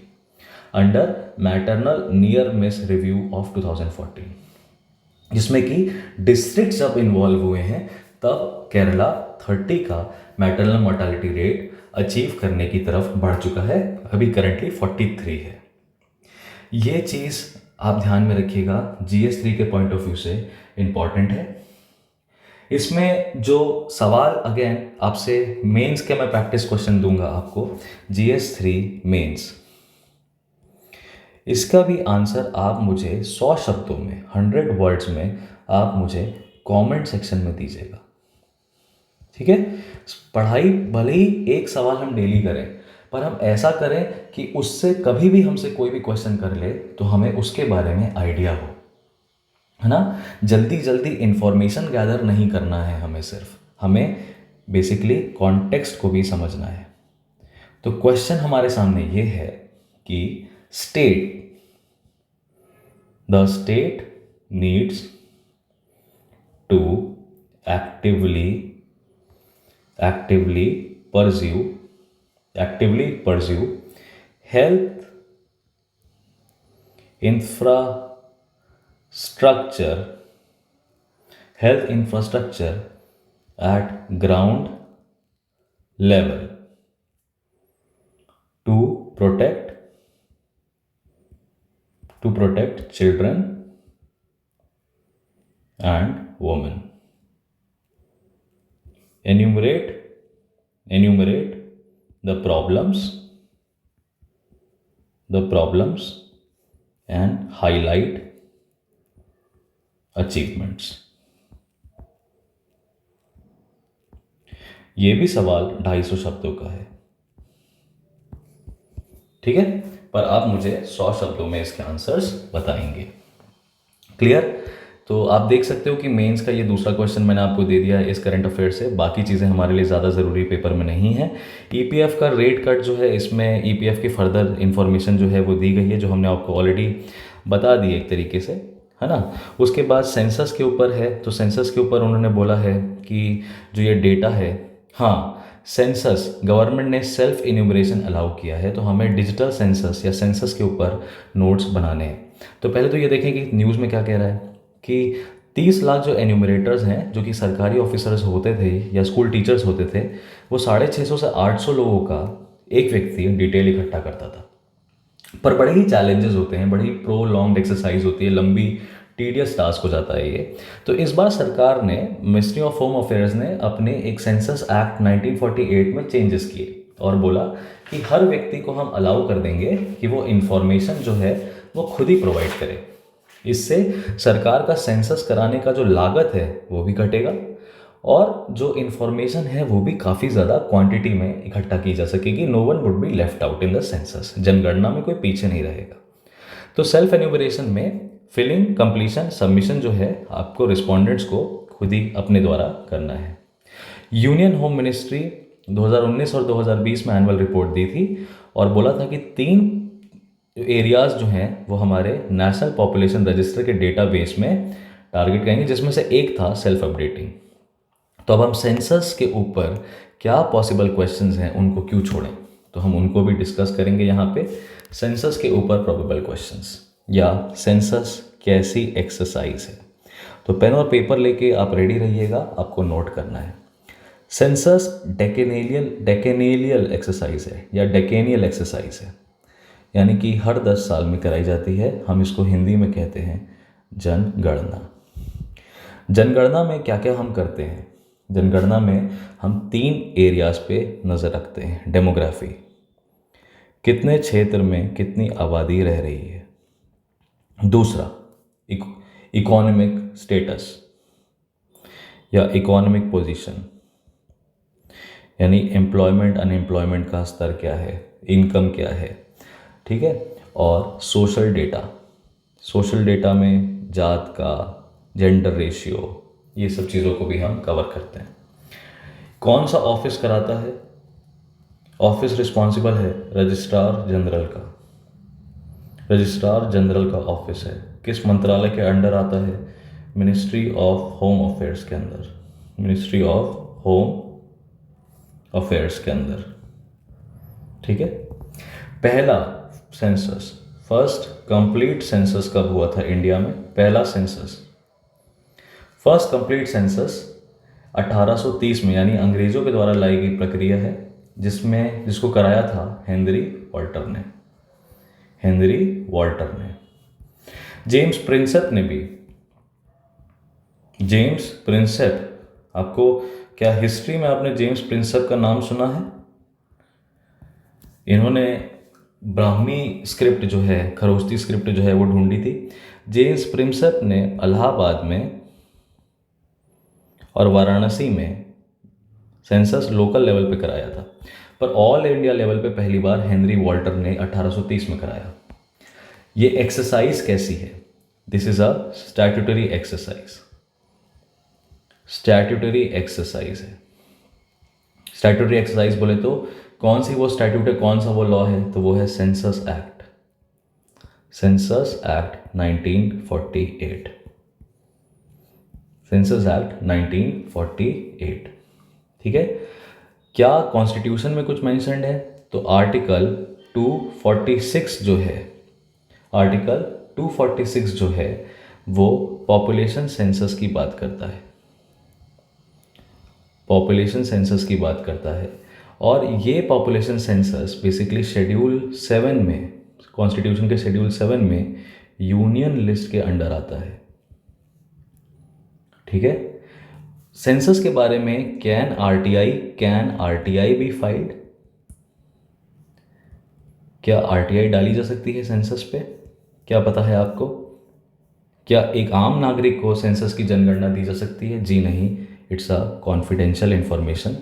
under maternal near miss review of 2014, जिसमें कि डिस्ट्रिक्ट जब इन्वॉल्व हुए हैं तब केरला 30 का मैटरनल मोर्टालिटी रेट अचीव करने की तरफ बढ़ चुका है, अभी करंटली 43 है। ये चीज़ आप ध्यान में रखिएगा, GS3 के पॉइंट ऑफ व्यू से इंपॉर्टेंट है। इसमें जो सवाल अगेन आपसे मेंस के मैं प्रैक्टिस क्वेश्चन दूंगा आपको, GS3 मेंस, इसका भी आंसर आप मुझे 100 शब्दों में, 100 वर्ड्स में आप मुझे कमेंट सेक्शन में दीजिएगा, ठीक है। पढ़ाई भले ही एक सवाल हम डेली करें, पर हम ऐसा करें कि उससे कभी भी हमसे कोई भी क्वेश्चन कर ले तो हमें उसके बारे में आइडिया हो, है ना। जल्दी जल्दी इंफॉर्मेशन गैदर नहीं करना है हमें, सिर्फ हमें बेसिकली कॉन्टेक्स्ट को भी समझना है। तो क्वेश्चन हमारे सामने ये है कि state, the state needs to actively actively pursue actively pursue health infrastructure health infrastructure at ground level to protect children and woman. Enumerate the problems and highlight achievements. ये भी सवाल 250 शब्दों का है, ठीक है, पर आप मुझे 100 शब्दों में इसके आंसर्स बताएंगे। क्लियर? तो आप देख सकते हो कि मेंस का ये दूसरा क्वेश्चन मैंने आपको दे दिया है इस करंट अफेयर से। बाकी चीज़ें हमारे लिए ज़्यादा ज़रूरी पेपर में नहीं है। ईपीएफ का रेट कट जो है, इसमें ईपीएफ की फर्दर इन्फॉर्मेशन जो है वो दी गई है, जो हमने आपको ऑलरेडी बता दी एक तरीके से, है ना। उसके बाद सेंसस के ऊपर है, तो सेंसस के ऊपर उन्होंने बोला है कि जो ये डेटा है, हाँ, सेंसस गवर्नमेंट ने सेल्फ इन्यूमरेशन अलाउ किया है, तो हमें डिजिटल सेंसस या सेंसस के ऊपर नोट्स बनाने हैं। तो पहले तो ये देखें कि न्यूज़ में क्या कह रहा है कि 30 लाख जो एन्यूमरेटर्स हैं, जो कि सरकारी ऑफिसर्स होते थे या स्कूल टीचर्स होते थे, वो 650 से 800 लोगों का एक व्यक्ति डिटेल इकट्ठा करता था। पर बड़े ही चैलेंजेस होते हैं, बड़ी प्रोलॉन्ग्ड एक्सरसाइज होती है, लंबी टीडियस टास्क हो जाता है ये। तो इस बार सरकार ने, मिनिस्ट्री ऑफ होम अफेयर्स ने अपने एक सेंसस एक्ट 1948 में चेंजेस किए और बोला कि हर व्यक्ति को हम अलाउ कर देंगे कि वो इंफॉर्मेशन जो है वो खुद ही प्रोवाइड करे। इससे सरकार का सेंसस कराने का जो लागत है वो भी घटेगा और जो इन्फॉर्मेशन है वो भी काफ़ी ज़्यादा क्वांटिटी में इकट्ठा की जा सकेगी। No one would be left out in the census, जनगणना में कोई पीछे नहीं रहेगा। तो सेल्फ एन्यूमरेशन में फिलिंग, कंप्लीशन, सबमिशन जो है आपको रिस्पोंडेंट्स को खुद ही अपने द्वारा करना है। यूनियन होम मिनिस्ट्री 2019 और 2020 में एनुअल रिपोर्ट दी थी और बोला था कि 3 एरियाज जो हैं वो हमारे नेशनल पॉपुलेशन रजिस्टर के डेटाबेस में टारगेट करेंगे, जिसमें से एक था सेल्फ अपडेटिंग। तो अब हम सेंसस के ऊपर क्या पॉसिबल क्वेश्चंस हैं उनको क्यों छोड़ें, तो हम उनको भी डिस्कस करेंगे यहाँ पे। सेंसस के ऊपर प्रोबेबल क्वेश्चंस या सेंसस कैसी एक्सरसाइज है। तो पेन और पेपर लेके आप रेडी रहिएगा, आपको नोट करना है। सेंसस डेकेनियल एक्सरसाइज है या डेकेनियल एक्सरसाइज है, यानी कि हर 10 साल में कराई जाती है। हम इसको हिंदी में कहते हैं जनगणना। जनगणना में क्या क्या हम करते हैं? जनगणना में हम 3 एरियाज पे नज़र रखते हैं। डेमोग्राफी, कितने क्षेत्र में कितनी आबादी रह रही है। दूसरा, इकोनॉमिक स्टेटस या इकोनॉमिक पोजीशन, यानी एम्प्लॉयमेंट अनएम्प्लॉयमेंट का स्तर क्या है, इनकम क्या है, ठीक है। और सोशल डेटा, सोशल डेटा में जात का, जेंडर रेशियो, ये सब चीज़ों को भी हम कवर करते हैं। कौन सा ऑफिस कराता है? ऑफिस रिस्पॉन्सिबल है रजिस्ट्रार जनरल का। रजिस्ट्रार जनरल का ऑफिस है, किस मंत्रालय के अंडर आता है? मिनिस्ट्री ऑफ होम अफेयर्स के अंदर, मिनिस्ट्री ऑफ होम अफेयर्स के अंदर, ठीक है। पहला सेंसस, फर्स्ट कंप्लीट सेंसस कब हुआ था इंडिया में? पहला सेंसस, फर्स्ट कंप्लीट सेंसस 1830 में, यानी अंग्रेजों के द्वारा लाई गई प्रक्रिया है, जिसको कराया था हेनरी वॉल्टर ने। हेनरी वॉल्टर ने। जेम्स प्रिंसेप ने भी, जेम्स प्रिंसेप, आपको क्या हिस्ट्री में आपने जेम्स प्रिंसेप का नाम सुना है? इन्होंने ब्राह्मी स्क्रिप्ट जो है, खरोष्टी स्क्रिप्ट जो है वो ढूंढी थी। जेम्स प्रिंसेप ने इलाहाबाद में और वाराणसी में सेंसस लोकल लेवल पे कराया था, पर ऑल इंडिया लेवल पे पहली बार हेनरी वॉल्टर ने 1830 में कराया। ये एक्सरसाइज कैसी है? This is a statutory exercise. Statutory exercise है। स्टैट्यूटरी एक्सरसाइज बोले तो कौन सी वो स्टैट्यूट है, कौन सा वो लॉ है? तो वो है census act, census act 1948, census act 1948, ठीक है। क्या कॉन्स्टिट्यूशन में कुछ मेंशन्ड है? तो आर्टिकल 246 जो है, आर्टिकल 246 जो है वो पॉपुलेशन सेंसस की बात करता है, पॉपुलेशन सेंसस की बात करता है। और ये पॉपुलेशन सेंसस बेसिकली शेड्यूल 7 में, कॉन्स्टिट्यूशन के शेड्यूल 7 में यूनियन लिस्ट के अंडर आता है, ठीक है। सेंसस के बारे में कैन आरटीआई बी फाइल्ड, क्या आरटीआई डाली जा सकती है सेंसस पे? क्या पता है आपको? क्या एक आम नागरिक को सेंसस की जनगणना दी जा सकती है? जी नहीं, इट्स अ कॉन्फिडेंशियल इंफॉर्मेशन।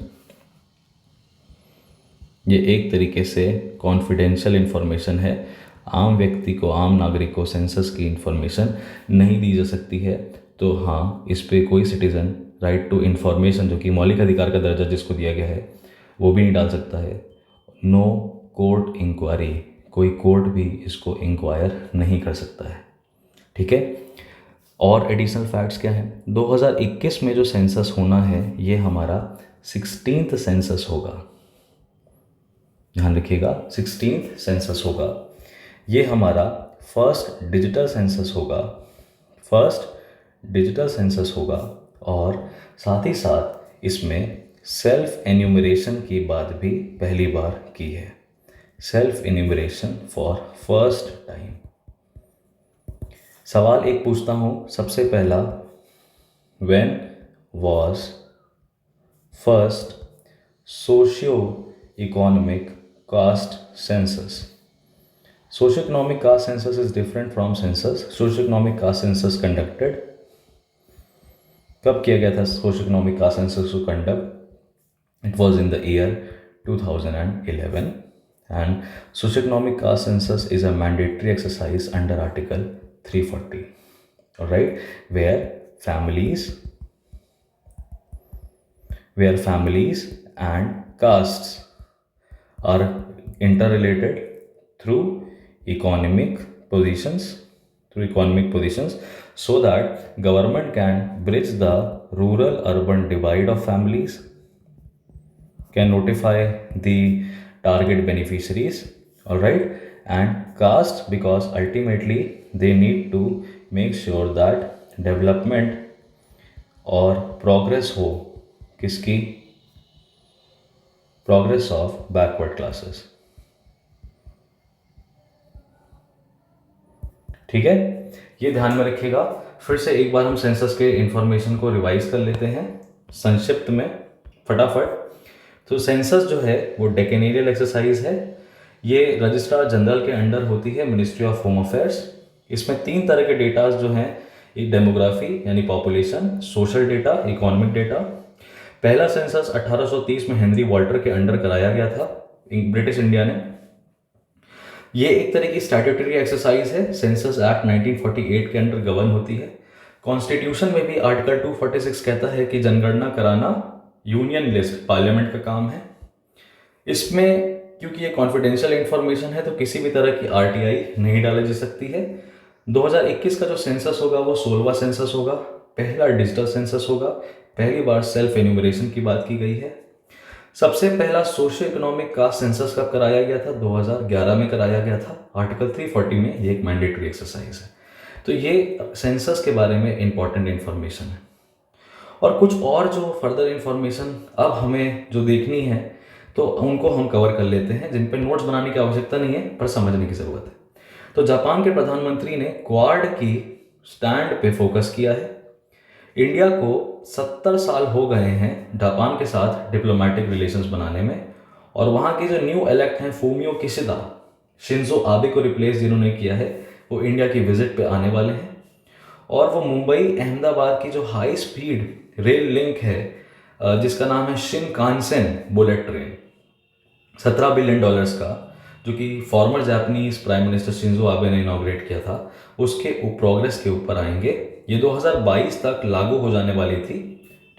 ये एक तरीके से कॉन्फिडेंशियल इंफॉर्मेशन है। आम व्यक्ति को, आम नागरिक को सेंसस की इंफॉर्मेशन नहीं दी जा सकती है। तो हाँ, इस पे कोई सिटीज़न राइट टू इंफॉर्मेशन, जो कि मौलिक अधिकार का दर्जा जिसको दिया गया है, वो भी नहीं डाल सकता है। नो कोर्ट इंक्वायरी, कोई कोर्ट भी इसको इंक्वायर नहीं कर सकता है। ठीक है। और एडिशनल फैक्ट्स क्या हैं? 2021 में जो सेंसस होना है ये हमारा 16th सेंसस होगा। ध्यान रखिएगा, 16th सेंसस होगा। ये हमारा फर्स्ट डिजिटल सेंसस होगा, फर्स्ट डिजिटल सेंसस होगा। और साथ ही साथ इसमें सेल्फ एन्यूमरेशन की बात भी पहली बार की है। Self enumeration for first time. सवाल एक पूछता हूँ सबसे पहला, when was first socio economic caste census? Socioeconomic caste census is different from census. Socioeconomic caste census conducted, कब किया गया था socioeconomic caste census को conduct? It was in the year 2011, and socioeconomic caste census is a mandatory exercise under Article 340. All right, where families and castes are interrelated through economic positions, so that government can bridge the rural urban divide of families, can notify the target beneficiaries. All right, and caste, because ultimately they need to make sure that development और progress हो किसकी? progress of backward classes. ठीक है, ये ध्यान में रखिएगा। फिर से एक बार हम सेंसस के इंफॉर्मेशन को रिवाइज कर लेते हैं संक्षिप्त में, फटाफट। तो सेंसस जो है वो डेकेनियल एक्सरसाइज है। ये रजिस्ट्रार जनरल के अंडर होती है, मिनिस्ट्री ऑफ होम अफेयर्स। इसमें 3 तरह के डेटाज जो हैं, एक डेमोग्राफी यानी population, social data, economic data. पहला सेंसस 1830 में हेनरी वॉल्टर के अंडर कराया गया था ब्रिटिश इंडिया ने। ये एक तरह की स्टैट्यूटरी एक्सरसाइज है, सेंसस एक्ट 1948 के अंडर गवर्न होती है। कॉन्स्टिट्यूशन में भी आर्टिकल 246 कहता है कि जनगणना कराना यूनियन लिस्ट, पार्लियामेंट का काम है। इसमें क्योंकि ये कॉन्फिडेंशियल इंफॉर्मेशन है तो किसी भी तरह की आरटीआई नहीं डाली जा सकती है। 2021 का जो सेंसस होगा वो 16वां सेंसस होगा, पहला डिजिटल सेंसस होगा। पहली बार सेल्फ एन्यूमरेशन की बात की गई है। सबसे पहला सोशियो इकोनॉमिक कास्ट सेंसस कब कराया गया था? 2011 में कराया गया था, आर्टिकल 340 में। ये एक मैंडेटरी एक्सरसाइज है। तो ये सेंसस के बारे में इंपॉर्टेंट इंफॉर्मेशन है। और कुछ और जो फर्दर इंफॉर्मेशन अब हमें जो देखनी है तो उनको हम कवर कर लेते हैं, जिन पे नोट्स बनाने की आवश्यकता नहीं है पर समझने की ज़रूरत है। तो जापान के प्रधानमंत्री ने क्वाड की स्टैंड पे फोकस किया है। इंडिया को 70 साल हो गए हैं जापान के साथ डिप्लोमेटिक रिलेशंस बनाने में। और वहाँ के जो न्यू इलेक्ट हैं फूमियो किशिदा, शिंजो आबे को रिप्लेस जिन्होंने किया है, वो इंडिया की विजिट पे आने वाले हैं। और वो मुंबई अहमदाबाद की जो हाई स्पीड रेल लिंक है जिसका नाम है शिनकानसेन बुलेट ट्रेन, $17 बिलियन का, जो कि farmer Japanese prime minister Shinzo Abe ने इनॉग्रेट किया था, उसके प्रोग्रेस के ऊपर आएंगे। ये 2022 तक लागू हो जाने वाली थी।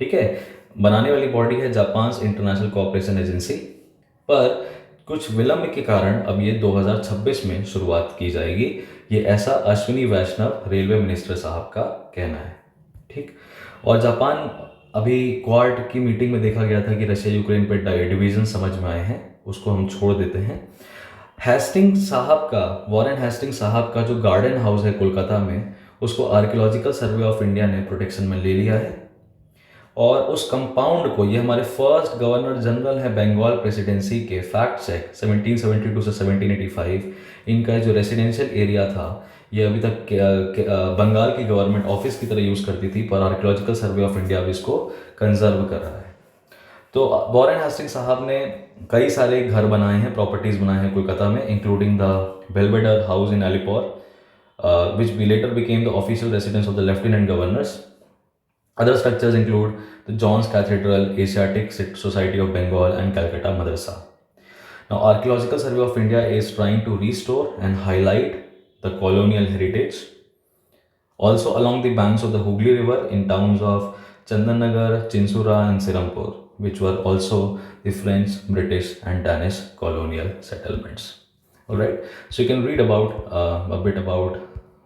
ठीक है, बनाने वाली बॉडी है जापान इंटरनेशनल कोऑपरेशन एजेंसी, पर कुछ विलंब के कारण अब ये 2026 में शुरुआत की जाएगी। ये ऐसा अश्विनी वैष्णव रेलवे मिनिस्टर साहब का कहना है। ठीक, और जापान अभी क्वाड की मीटिंग में देखा गया था कि रशिया यूक्रेन पे डिवीजन समझ में आए हैं, उसको हम छोड़ देते हैं। हेस्टिंग साहब का, वॉरेन हेस्टिंग साहब का जो गार्डन हाउस है कोलकाता में, उसको आर्कियोलॉजिकल सर्वे ऑफ इंडिया ने प्रोटेक्शन में ले लिया है। और उस कंपाउंड को, ये हमारे फर्स्ट गवर्नर जनरल है बंगाल प्रेसिडेंसी के, फैक्ट चेक 1772 से 1785, इनका जो रेसिडेंशियल एरिया था ये अभी तक बंगाल की गवर्नमेंट ऑफिस की तरह यूज़ करती थी, पर आर्कियोलॉजिकल सर्वे ऑफ इंडिया भी इसको कंजर्व कर रहा है। तो वॉरेन हेस्टिंग्स साहब ने कई सारे घर बनाए हैं, प्रॉपर्टीज़ बनाए हैं कोलकाता में, including the Belvedere House in Alipore, which later became the official residence of the lieutenant governors. Other structures include the John's Cathedral, Asiatic Society of Bengal, and Calcutta Madrasa. Now, Archaeological Survey of India is trying to restore and highlight the colonial heritage. Also, along the banks of the Hooghly River in towns of Chandanagar, Chinsura, and Sirampur, which were also the French, British, and Danish colonial settlements. All right, so you can read about a bit about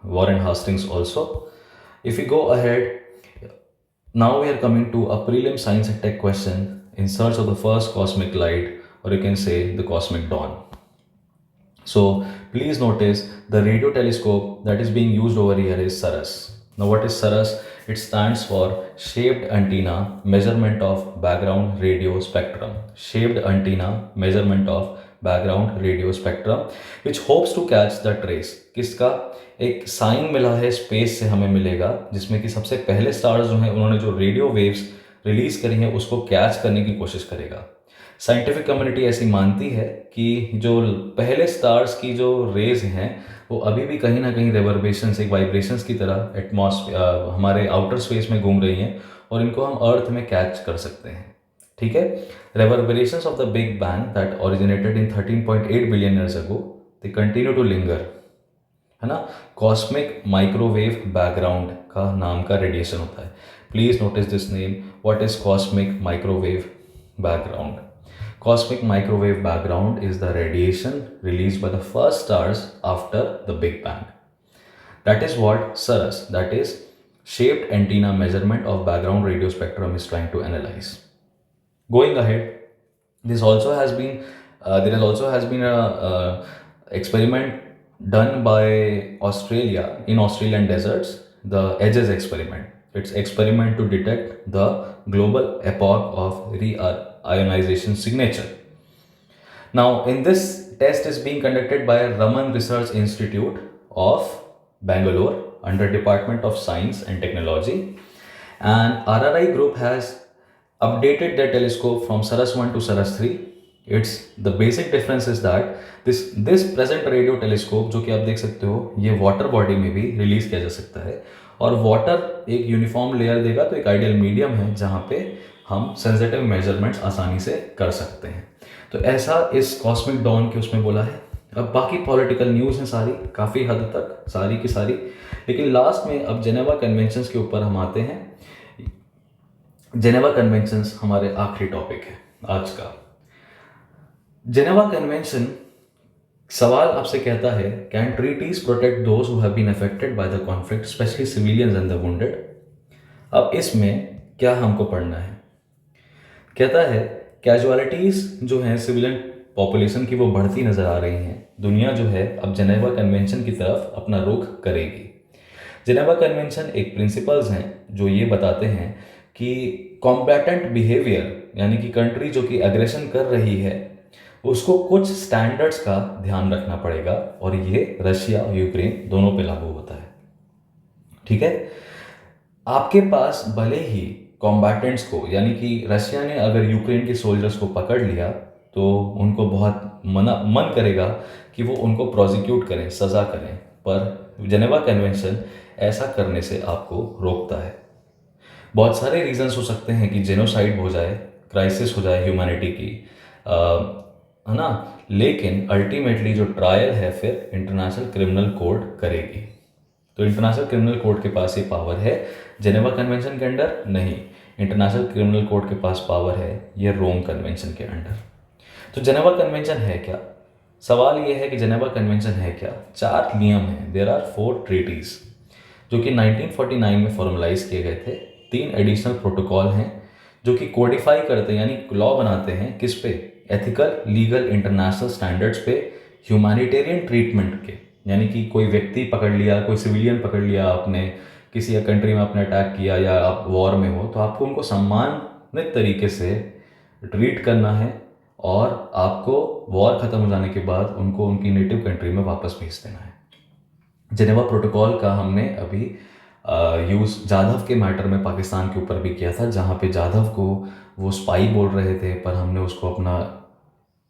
Warren Hastings also. If we go ahead, now we are coming to a prelim science and tech question in search of the first cosmic light, or you can say the cosmic dawn. So please notice the radio telescope that is being used over here is SARAS. Now what is SARAS? It stands for Shaped Antenna Measurement of Background Radio Spectrum. Shaped Antenna Measurement of Background Radio Spectrum, which hopes to catch the trace. किसका? एक साइन मिला है स्पेस से हमें मिलेगा, जिसमें कि सबसे पहले स्टार्स जो हैं उन्होंने जो रेडियो वेव्स रिलीज करी हैं उसको कैच करने की कोशिश करेगा। साइंटिफिक कम्युनिटी ऐसी मानती है कि जो पहले स्टार्स की जो रेज हैं वो अभी भी कहीं ना कहीं रेवर्बेशंस, एक वाइब्रेशंस की तरह एटमॉस्फेयर हमारे आउटर स्पेस में घूम रही हैं और इनको हम अर्थ में कैच कर सकते हैं। ठीक है, reverberations of the Big Bang that originated in 13.8 billion years ago, they continue to linger, है ना। कॉस्मिक माइक्रोवेव बैकग्राउंड का नाम का रेडिएशन होता है। Please notice this name, what is cosmic microwave background? Cosmic microwave background is the radiation released by the first stars after the Big Bang. That is what SARAS, that is Shaped Antenna Measurement of Background Radio Spectrum, is trying to analyze. Going ahead, there also has been a experiment done by Australia in Australian deserts, the EDGES experiment. It's experiment to detect the global epoch of reionization signature. Now, in this test is being conducted by Raman Research Institute of Bangalore under Department of Science and Technology, and RRI group has updated their telescope from SARAS 1 to SARAS 3. It's the basic difference is that this present radio telescope जो कि आप देख सकते हो ये वाटर बॉडी में भी रिलीज किया जा सकता है, और वाटर एक यूनिफॉर्म लेयर देगा, तो एक आइडियल मीडियम है जहाँ पे हम सेंसिटिव मेजरमेंट्स आसानी से कर सकते हैं। तो ऐसा इस कॉस्मिक डॉन के उसमें बोला है। अब बाकी पॉलिटिकल न्यूज़ हैं सारी, काफ़ी हद तक सारी की सारी, लेकिन लास्ट में अब जेनेवा कन्वेंशंस के ऊपर हम आते हैं। जेनेवा कन्वेंशंस हमारे आखिरी टॉपिक है आज का। जेनेवा कन्वेंशन सवाल आपसे कहता है, can treaties protect those who have been affected by the conflict, specially civilians and the wounded. अब इसमें क्या हमको पढ़ना है? कहता है कैजुअलिटीज जो हैं सिविलियन पॉपुलेशन की वो बढ़ती नजर आ रही हैं। दुनिया जो है अब जेनेवा कन्वेंशन की तरफ अपना रुख करेगी। जेनेवा कन्वेंशन एक प्रिंसिपल्स हैं जो ये बताते हैं कि कॉम्बैटेंट बिहेवियर, यानी कि कंट्री जो कि एग्रेशन कर रही है उसको कुछ स्टैंडर्ड्स का ध्यान रखना पड़ेगा, और ये रशिया और यूक्रेन दोनों पे लागू होता है। ठीक है, आपके पास भले ही कॉम्बैटेंट्स को, यानी कि रशिया ने अगर यूक्रेन के सोल्जर्स को पकड़ लिया तो उनको बहुत मन करेगा कि वो उनको प्रोसिक्यूट करें, सज़ा करें, पर जेनेवा कन्वेंशन ऐसा करने से आपको रोकता है। बहुत सारे रीजंस हो सकते हैं कि जेनोसाइड हो जाए, क्राइसिस हो जाए ह्यूमैनिटी की, है ना, लेकिन अल्टीमेटली जो ट्रायल है फिर इंटरनेशनल क्रिमिनल कोर्ट करेगी। तो इंटरनेशनल क्रिमिनल कोर्ट के पास ये पावर है, जेनेवा कन्वेंशन के अंडर नहीं। इंटरनेशनल क्रिमिनल कोर्ट के पास पावर है ये रोम कन्वेंशन के अंडर। तो जेनेवा कन्वेंशन है क्या? सवाल ये है कि जेनेवा कन्वेंशन है क्या? 4 नियम हैं, देयर आर 4 ट्रीटीज जो कि 1949 में फॉर्मलाइज किए गए थे। 3 एडिशनल प्रोटोकॉल हैं जो कि कोडिफाई करते हैं, यानी लॉ बनाते हैं किस पे? एथिकल, लीगल, इंटरनेशनल स्टैंडर्ड्स पे, ह्यूमैनिटेरियन ट्रीटमेंट के, यानी कि कोई व्यक्ति पकड़ लिया, कोई सिविलियन पकड़ लिया आपने, किसी कंट्री में आपने अटैक किया या आप वॉर में हो, तो आपको उनको सम्मानित तरीके से ट्रीट करना है और आपको वॉर ख़त्म हो जाने के बाद उनको उनकी नेटिव कंट्री में वापस भेज देना है। जेनेवा प्रोटोकॉल का हमने अभी यूज़ जाधव के मैटर में पाकिस्तान के ऊपर भी किया था, जहाँ पे जाधव को वो स्पाई बोल रहे थे, पर हमने उसको अपना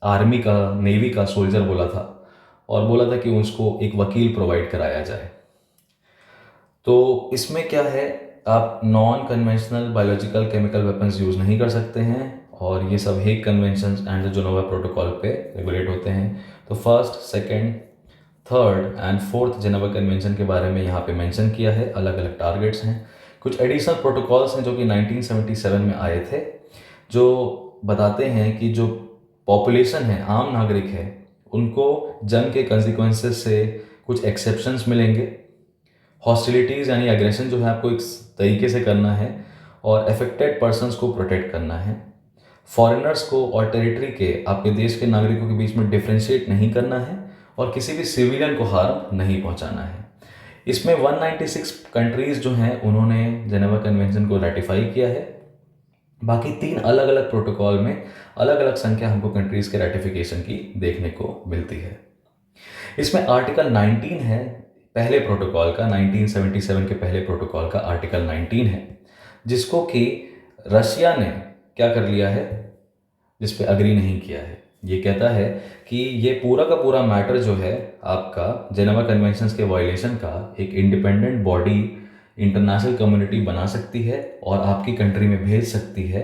आर्मी का, नेवी का सोल्जर बोला था और बोला था कि उसको एक वकील प्रोवाइड कराया जाए। तो इसमें क्या है, आप non conventional biological chemical weapons use नहीं कर सकते हैं, और ये सब Hague convention and the Geneva protocol पे रेगुलेट होते हैं। तो first, second, third and fourth Geneva convention के बारे में यहाँ पे मेंशन किया है। अलग अलग टारगेट्स हैं, कुछ एडिशनल प्रोटोकॉल्स हैं जो कि 1977 में आए थे, जो बताते हैं कि जो पॉपुलेशन है, आम नागरिक है, उनको जंग के कंसिक्वेंसेस से कुछ एक्सेप्शंस मिलेंगे। हॉस्टिलिटीज़ यानी एग्रेशन जो है आपको एक तरीके से करना है, और अफेक्टेड पर्सनस को प्रोटेक्ट करना है। फॉरेनर्स को और टेरिटरी के, आपके देश के नागरिकों के बीच में डिफ्रेंशिएट नहीं करना है, और किसी भी सिविलियन को हार्म नहीं पहुंचाना है। इसमें 196 कंट्रीज़ जो हैं उन्होंने जेनेवा कन्वेंशन को रेटिफाई किया है। बाकी 3 अलग अलग प्रोटोकॉल में अलग अलग संख्या हमको कंट्रीज़ के रेटिफिकेशन की देखने को मिलती है। इसमें आर्टिकल 19 है पहले प्रोटोकॉल का, 1977 के पहले प्रोटोकॉल का आर्टिकल 19 है, जिसको कि रशिया ने क्या कर लिया है, जिस पे अग्री नहीं किया है। ये कहता है कि ये पूरा का पूरा मैटर जो है आपका जेनेवा कन्वेंशंस के वायलेशन का एक इंडिपेंडेंट बॉडी इंटरनेशनल कम्युनिटी बना सकती है और आपकी कंट्री में भेज सकती है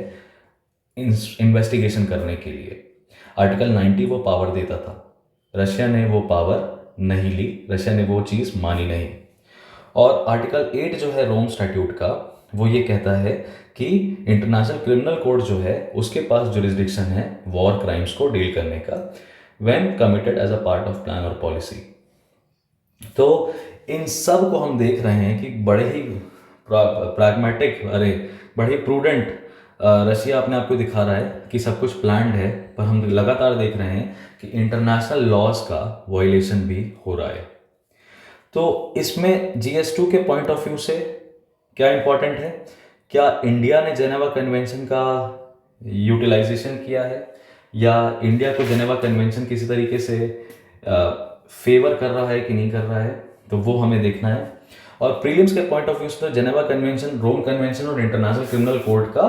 इन्वेस्टिगेशन करने के लिए। आर्टिकल 90 वो पावर देता था, रशिया ने वो पावर नहीं ली, रशिया ने वो चीज़ मानी नहीं। और आर्टिकल 8 जो है रोम स्टैट्यूट का, वो ये कहता है कि इंटरनेशनल क्रिमिनल कोर्ट जो है उसके पास जुरिस्डिक्शन है वॉर क्राइम्स को डील करने का, when committed as a part of plan और पॉलिसी। तो इन सब को हम देख रहे हैं कि बड़े ही प्रैग्मेटिक, बड़े ही प्रूडेंट रशिया अपने आप को दिखा रहा है कि सब कुछ प्लान्ड है, पर हम लगातार देख रहे हैं कि इंटरनेशनल लॉज का वायलेशन भी हो रहा है। तो इसमें GS2 के पॉइंट ऑफ व्यू से क्या इंपॉर्टेंट है, क्या इंडिया ने जेनेवा कन्वेंशन का यूटिलाइजेशन किया है, या इंडिया को जेनेवा कन्वेंशन किसी तरीके से फेवर कर रहा है कि नहीं कर रहा है, तो वो हमें देखना है। और प्रीलिम्स के पॉइंट ऑफ व्यू से तो जेनेवा कन्वेंशन, रोम कन्वेंशन और इंटरनेशनल क्रिमिनल कोर्ट का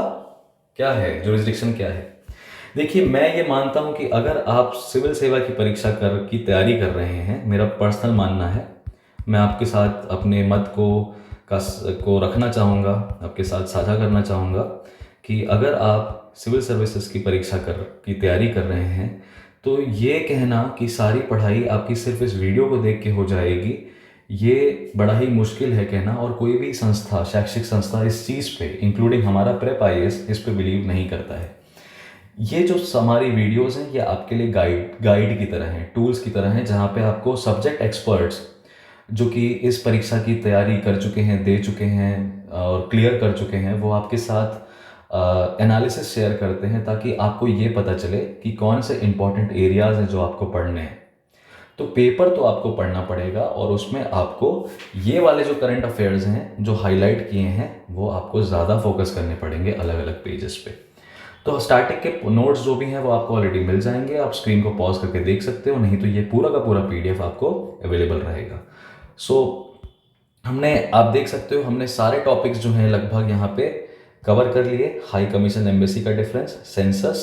क्या है, जुरिस्डिक्शन क्या है। देखिए, मैं ये मानता हूँ कि अगर आप सिविल सेवा की परीक्षा की तैयारी कर रहे हैं, मेरा पर्सनल मानना है, मैं आपके साथ अपने मत को रखना चाहूँगा, आपके साथ साझा करना चाहूँगा कि अगर आप सिविल सर्विसेज की परीक्षा की तैयारी कर रहे हैं, तो ये कहना कि सारी पढ़ाई आपकी सिर्फ इस वीडियो को देख के हो जाएगी, ये बड़ा ही मुश्किल है कहना। और कोई भी संस्था, शैक्षिक संस्था इस चीज़ पे, इंक्लूडिंग हमारा प्रेप IAS, इस पे बिलीव नहीं करता है। ये जो हमारी वीडियोस हैं, ये आपके लिए गाइड की तरह हैं, टूल्स की तरह हैं, जहाँ पे आपको सब्जेक्ट एक्सपर्ट्स जो कि इस परीक्षा की तैयारी कर चुके हैं, दे चुके हैं और क्लियर कर चुके हैं, वो आपके साथ एनालिसिस शेयर करते हैं, ताकि आपको ये पता चले कि कौन से इंपॉर्टेंट एरियाज़ हैं जो आपको पढ़ने हैं। तो पेपर तो आपको पढ़ना पड़ेगा, और उसमें आपको ये वाले जो करंट अफेयर्स हैं जो हाईलाइट किए हैं, वो आपको ज़्यादा फोकस करने पड़ेंगे अलग अलग पेजेस पे। तो स्टैटिक के नोट्स जो भी हैं वो आपको ऑलरेडी मिल जाएंगे, आप स्क्रीन को पॉज करके देख सकते हो, नहीं तो ये पूरा का पूरा PDF आपको अवेलेबल रहेगा। हमने, आप देख सकते हो, हमने सारे टॉपिक्स जो हैं लगभग यहाँ पे कवर कर लिए। हाई कमीशन एम्बेसी का difference, census,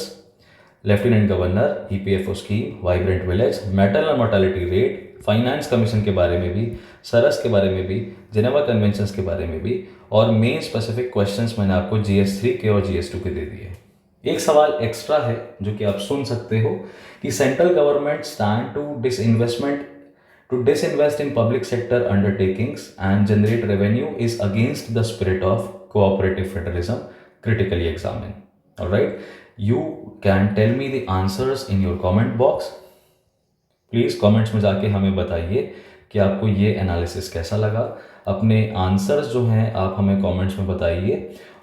lieutenant governor, EPFO scheme, vibrant village, maternal mortality rate, finance commission के बारे में भी, सरस के बारे में भी, जेनेवा कन्वेंशंस के बारे में भी, और मेन स्पेसिफिक क्वेश्चंस मैंने आपको GS3 के और GS2 के दे दिए। एक सवाल एक्स्ट्रा है जो कि आप सुन सकते हो कि central government stand to disinvest in public sector undertakings and generate revenue is against the spirit of cooperative federalism. Critically examine. All right, you can tell me the answers in your comment box. Please comments में जाके हमें बताइए कि आपको ये एनालिसिस कैसा लगा। अपने आंसर्स जो हैं आप हमें कमेंट्स में बताइए,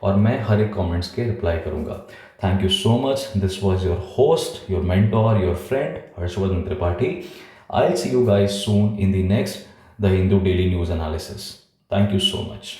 और मैं हर एक कमेंट्स के रिप्लाई करूँगा। Thank you so much. This was your host, your mentor, your friend Harshvardhan Tripathi. I'll see you guys soon in the next The Hindu Daily News Analysis. Thank you so much.